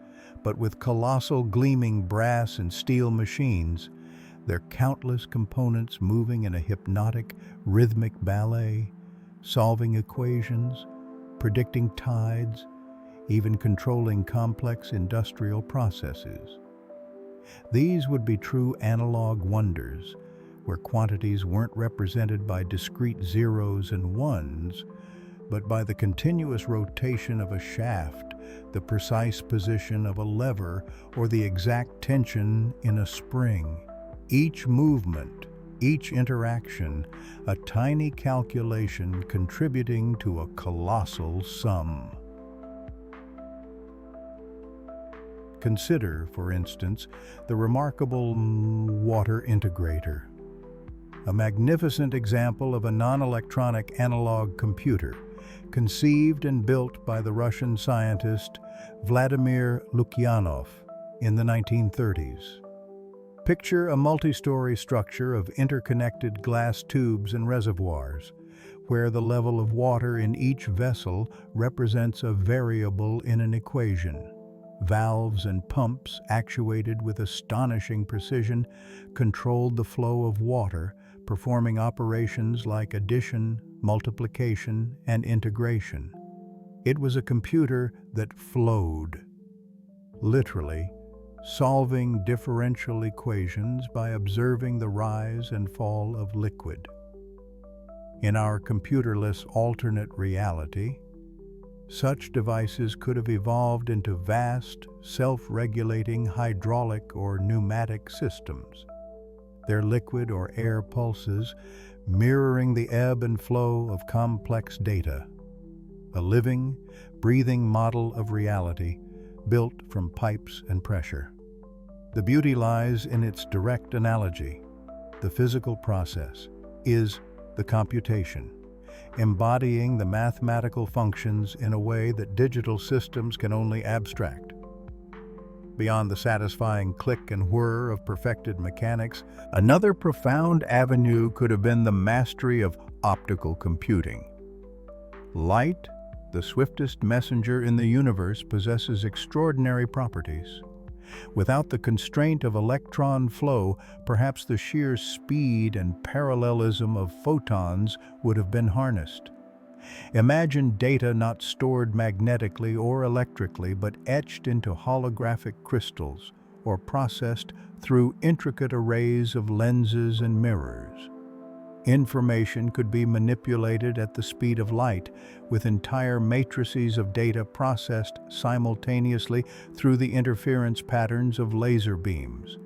[SPEAKER 1] but with colossal gleaming brass and steel machines, their countless components moving in a hypnotic, rhythmic ballet, solving equations, predicting tides, even controlling complex industrial processes. These would be true analog wonders, where quantities weren't represented by discrete zeros and ones, but by the continuous rotation of a shaft, the precise position of a lever, or the exact tension in a spring. Each movement, each interaction, a tiny calculation contributing to a colossal sum. Consider, for instance, the remarkable water integrator, a magnificent example of a non-electronic analog computer, conceived and built by the Russian scientist Vladimir Lukyanov in the 1930s. Picture a multi-story structure of interconnected glass tubes and reservoirs, where the level of water in each vessel represents a variable in an equation. Valves and pumps, actuated with astonishing precision, controlled the flow of water, performing operations like addition, multiplication, and integration. It was a computer that flowed, literally, solving differential equations by observing the rise and fall of liquid. In our computerless alternate reality, such devices could have evolved into vast, self-regulating hydraulic or pneumatic systems, their liquid or air pulses mirroring the ebb and flow of complex data, a living, breathing model of reality built from pipes and pressure. The beauty lies in its direct analogy. The physical process is the computation, embodying the mathematical functions in a way that digital systems can only abstract. Beyond the satisfying click and whir of perfected mechanics, another profound avenue could have been the mastery of optical computing. Light, the swiftest messenger in the universe, possesses extraordinary properties. Without the constraint of electron flow, perhaps the sheer speed and parallelism of photons would have been harnessed. Imagine data not stored magnetically or electrically, but etched into holographic crystals or processed through intricate arrays of lenses and mirrors. Information could be manipulated at the speed of light, with entire matrices of data processed simultaneously through the interference patterns of laser beams.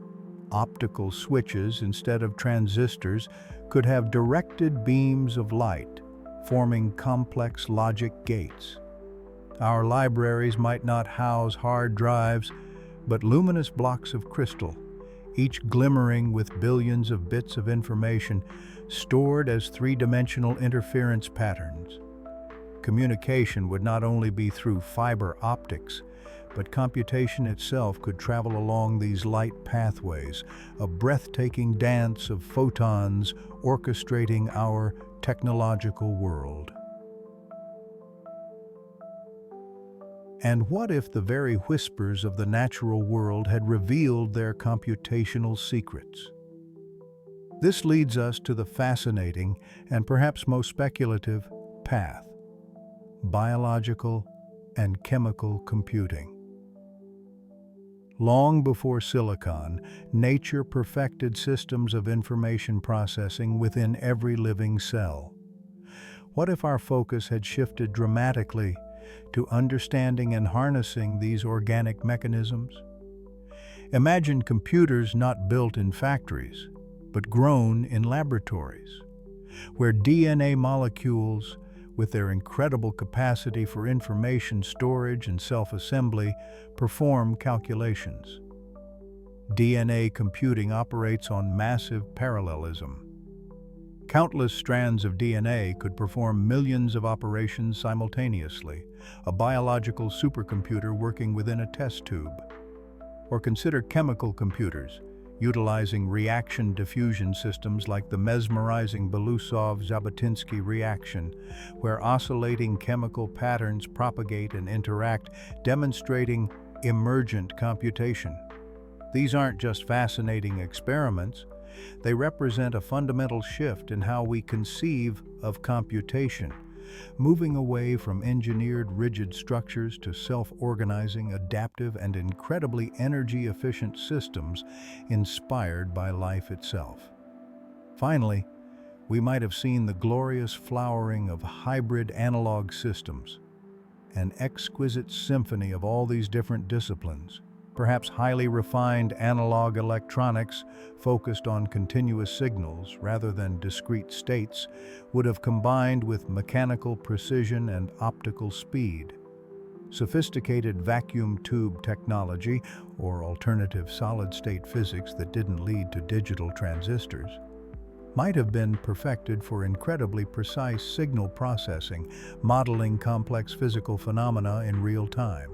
[SPEAKER 1] Optical switches, instead of transistors, could have directed beams of light, forming complex logic gates. Our libraries might not house hard drives, but luminous blocks of crystal, each glimmering with billions of bits of information stored as three-dimensional interference patterns. Communication would not only be through fiber optics, but computation itself could travel along these light pathways, a breathtaking dance of photons orchestrating our technological world. And what if the very whispers of the natural world had revealed their computational secrets? This leads us to the fascinating and perhaps most speculative path: biological and chemical computing. Long before silicon, nature perfected systems of information processing within every living cell. What if our focus had shifted dramatically to understanding and harnessing these organic mechanisms? Imagine computers not built in factories, but grown in laboratories, where DNA molecules, with their incredible capacity for information storage and self-assembly, perform calculations. DNA computing operates on massive parallelism. Countless strands of DNA could perform millions of operations simultaneously, a biological supercomputer working within a test tube. Or consider chemical computers, utilizing reaction diffusion systems like the mesmerizing Belousov-Zhabotinsky reaction, where oscillating chemical patterns propagate and interact, demonstrating emergent computation. These aren't just fascinating experiments, they represent a fundamental shift in how we conceive of computation, moving away from engineered rigid structures to self-organizing, adaptive, and incredibly energy-efficient systems inspired by life itself. Finally, we might have seen the glorious flowering of hybrid analog systems, an exquisite symphony of all these different disciplines. Perhaps highly refined analog electronics focused on continuous signals rather than discrete states would have combined with mechanical precision and optical speed. Sophisticated vacuum tube technology, or alternative solid-state physics that didn't lead to digital transistors, might have been perfected for incredibly precise signal processing, modeling complex physical phenomena in real time.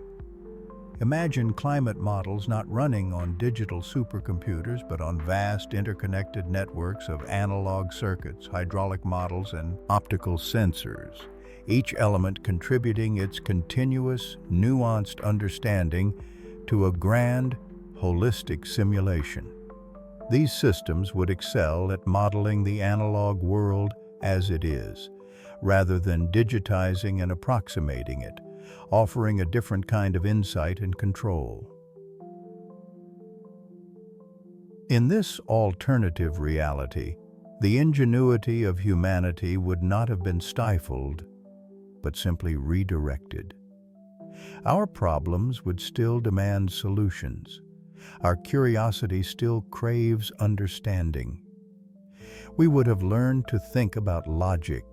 [SPEAKER 1] Imagine climate models not running on digital supercomputers, but on vast interconnected networks of analog circuits, hydraulic models, and optical sensors, each element contributing its continuous, nuanced understanding to a grand, holistic simulation. These systems would excel at modeling the analog world as it is, rather than digitizing and approximating it, offering a different kind of insight and control. In this alternative reality, the ingenuity of humanity would not have been stifled, but simply redirected. Our problems would still demand solutions. Our curiosity still craves understanding. We would have learned to think about logic,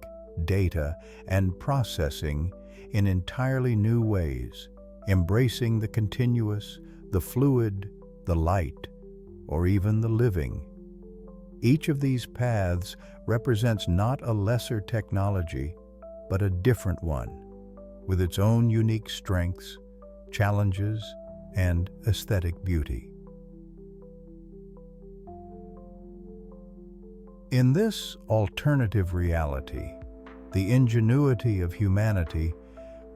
[SPEAKER 1] data, and processing in entirely new ways, embracing the continuous, the fluid, the light, or even the living. Each of these paths represents not a lesser technology, but a different one, with its own unique strengths, challenges, and aesthetic beauty. In this alternative reality, the ingenuity of humanity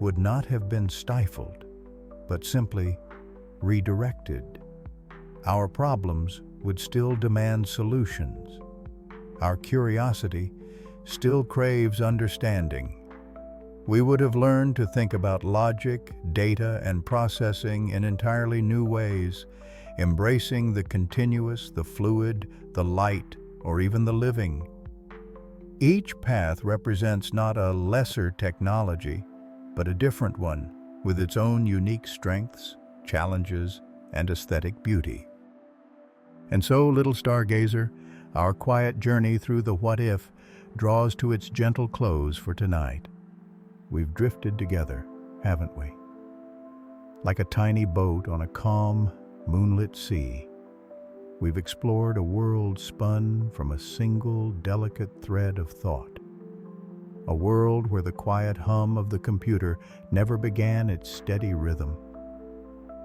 [SPEAKER 1] would not have been stifled, but simply redirected. Our problems would still demand solutions. Our curiosity still craves understanding. We would have learned to think about logic, data, and processing in entirely new ways, embracing the continuous, the fluid, the light, or even the living. Each path represents not a lesser technology, but a different one, with its own unique strengths, challenges, and aesthetic beauty. And so, little stargazer, our quiet journey through the what-if draws to its gentle close for tonight. We've drifted together, haven't we? Like a tiny boat on a calm, moonlit sea, we've explored a world spun from a single, delicate thread of thought. A world where the quiet hum of the computer never began its steady rhythm,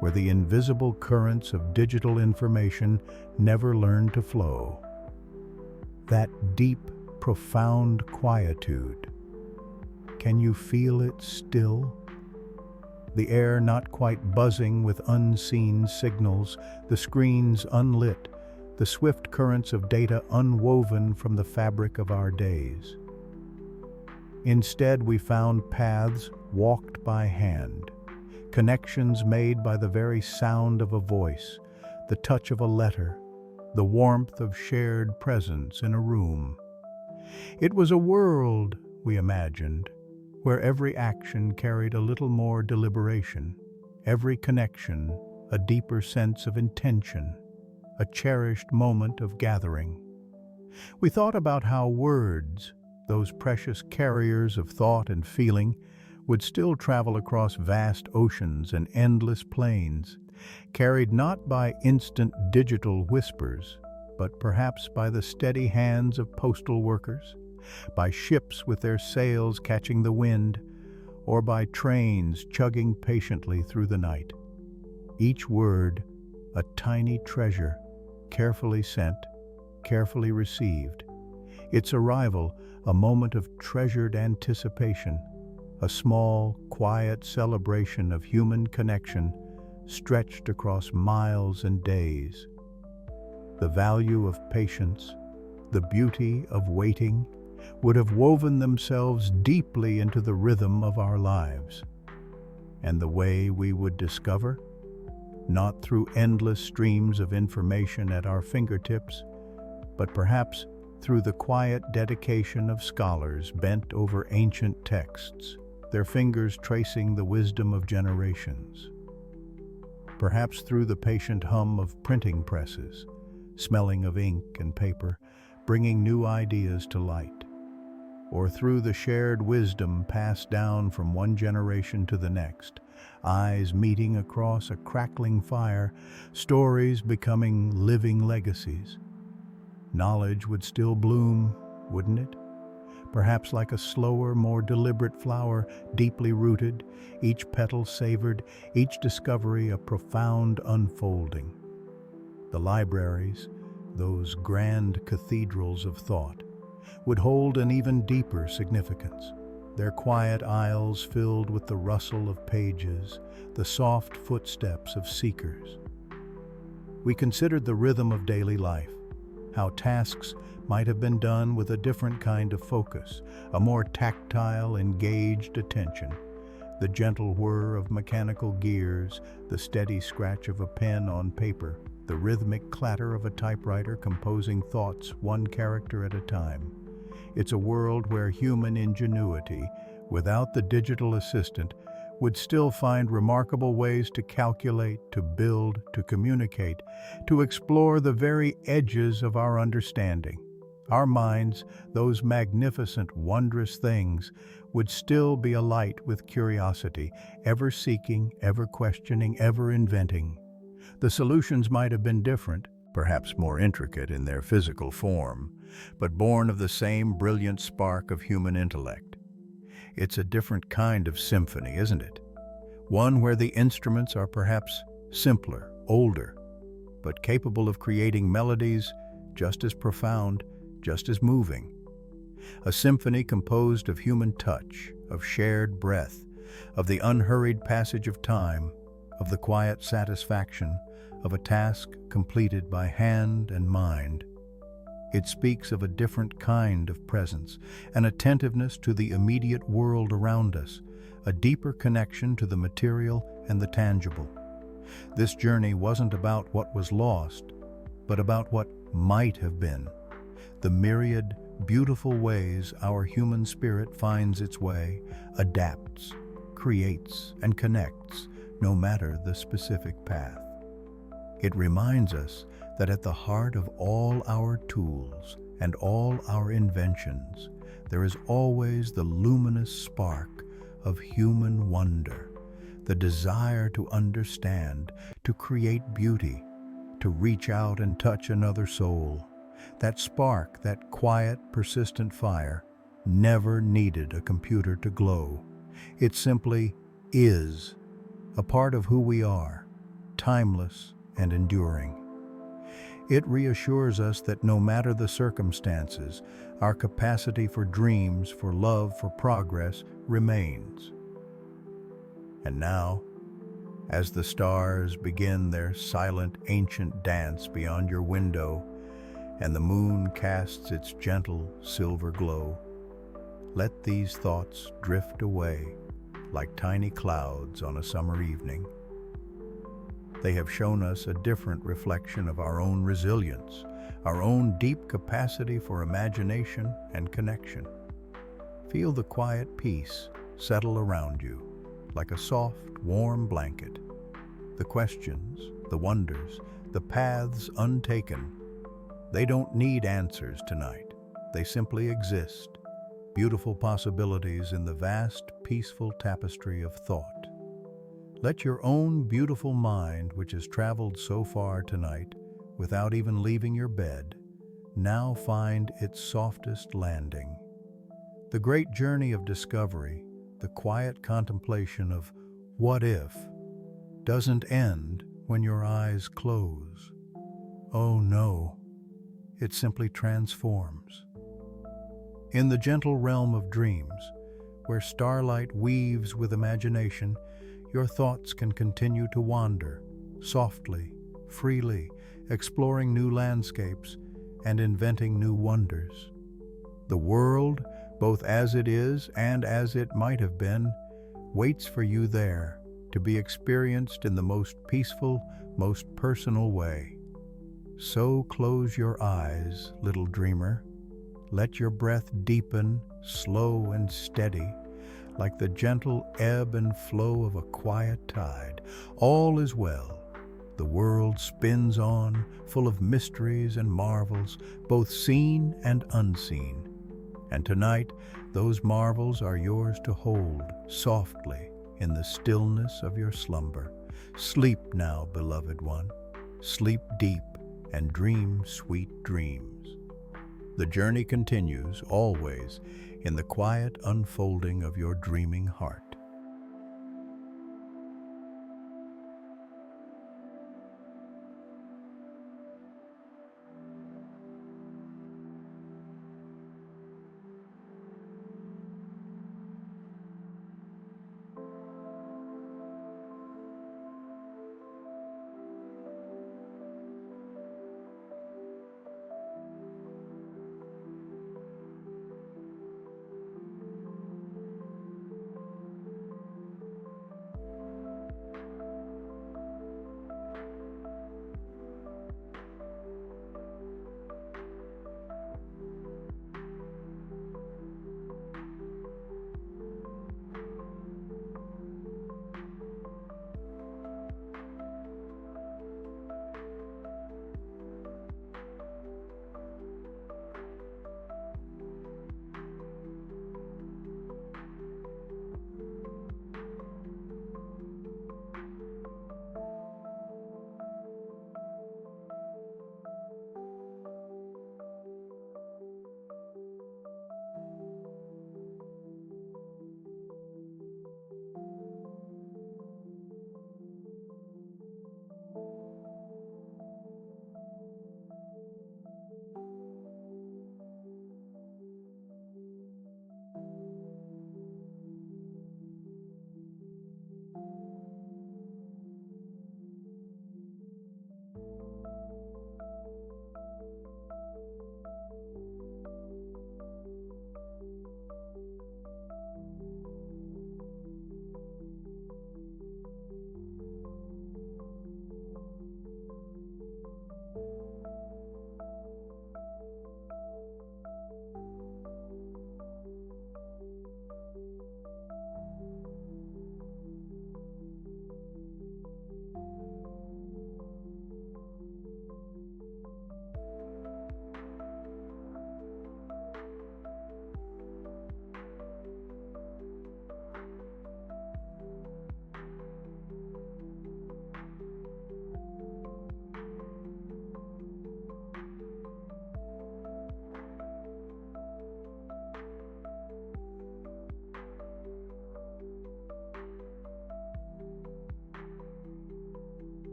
[SPEAKER 1] where the invisible currents of digital information never learned to flow. That deep, profound quietude. Can you feel it still? The air not quite buzzing with unseen signals, the screens unlit, the swift currents of data unwoven from the fabric of our days. Instead, we found paths walked by hand, connections made by the very sound of a voice, the touch of a letter, the warmth of shared presence in a room. It was a world, we imagined, where every action carried a little more deliberation, every connection a deeper sense of intention, a cherished moment of gathering. We thought about how words, those precious carriers of thought and feeling, would still travel across vast oceans and endless plains, carried not by instant digital whispers, but perhaps by the steady hands of postal workers, by ships with their sails catching the wind, or by trains chugging patiently through the night. Each word, a tiny treasure, carefully sent, carefully received. Its arrival, a moment of treasured anticipation, a small, quiet celebration of human connection stretched across miles and days. The value of patience, the beauty of waiting, would have woven themselves deeply into the rhythm of our lives. And the way we would discover? Not through endless streams of information at our fingertips, but perhaps through the quiet dedication of scholars bent over ancient texts, their fingers tracing the wisdom of generations. Perhaps through the patient hum of printing presses, smelling of ink and paper, bringing new ideas to light. Or through the shared wisdom passed down from one generation to the next, eyes meeting across a crackling fire, stories becoming living legacies. Knowledge would still bloom, wouldn't it? Perhaps like a slower, more deliberate flower, deeply rooted, each petal savored, each discovery a profound unfolding. The libraries, those grand cathedrals of thought, would hold an even deeper significance, their quiet aisles filled with the rustle of pages, the soft footsteps of seekers. We considered the rhythm of daily life, how tasks might have been done with a different kind of focus, a more tactile, engaged attention, the gentle whir of mechanical gears, the steady scratch of a pen on paper, the rhythmic clatter of a typewriter composing thoughts one character at a time. It's a world where human ingenuity, without the digital assistant, would still find remarkable ways to calculate, to build, to communicate, to explore the very edges of our understanding. Our minds, those magnificent, wondrous things, would still be alight with curiosity, ever seeking, ever questioning, ever inventing. The solutions might have been different, perhaps more intricate in their physical form, but born of the same brilliant spark of human intellect. It's a different kind of symphony, isn't it? One where the instruments are perhaps simpler, older, but capable of creating melodies just as profound, just as moving. A symphony composed of human touch, of shared breath, of the unhurried passage of time, of the quiet satisfaction of a task completed by hand and mind. It speaks of a different kind of presence, an attentiveness to the immediate world around us, a deeper connection to the material and the tangible. This journey wasn't about what was lost, but about what might have been. The myriad, beautiful ways our human spirit finds its way, adapts, creates, and connects, no matter the specific path. It reminds us that at the heart of all our tools and all our inventions, there is always the luminous spark of human wonder, the desire to understand, to create beauty, to reach out and touch another soul. That spark, that quiet, persistent fire, never needed a computer to glow. It simply is, a part of who we are, timeless and enduring. It reassures us that no matter the circumstances, our capacity for dreams, for love, for progress remains. And now, as the stars begin their silent, ancient dance beyond your window, and the moon casts its gentle, silver glow, let these thoughts drift away like tiny clouds on a summer evening. They have shown us a different reflection of our own resilience, our own deep capacity for imagination and connection. Feel the quiet peace settle around you like a soft, warm blanket. The questions, the wonders, the paths untaken, they don't need answers tonight. They simply exist, beautiful possibilities in the vast, peaceful tapestry of thought. Let your own beautiful mind, which has traveled so far tonight without even leaving your bed, now find its softest landing. The great journey of discovery, the quiet contemplation of what if, doesn't end when your eyes close. Oh no, it simply transforms. In the gentle realm of dreams, where starlight weaves with imagination, your thoughts can continue to wander, softly, freely, exploring new landscapes and inventing new wonders. The world, both as it is and as it might have been, waits for you there to be experienced in the most peaceful, most personal way. So close your eyes, little dreamer. Let your breath deepen, slow and steady, like the gentle ebb and flow of a quiet tide. All is well. The world spins on, full of mysteries and marvels, both seen and unseen. And tonight, those marvels are yours to hold softly in the stillness of your slumber. Sleep now, beloved one. Sleep deep and dream sweet dreams. The journey continues always in the quiet unfolding of your dreaming heart.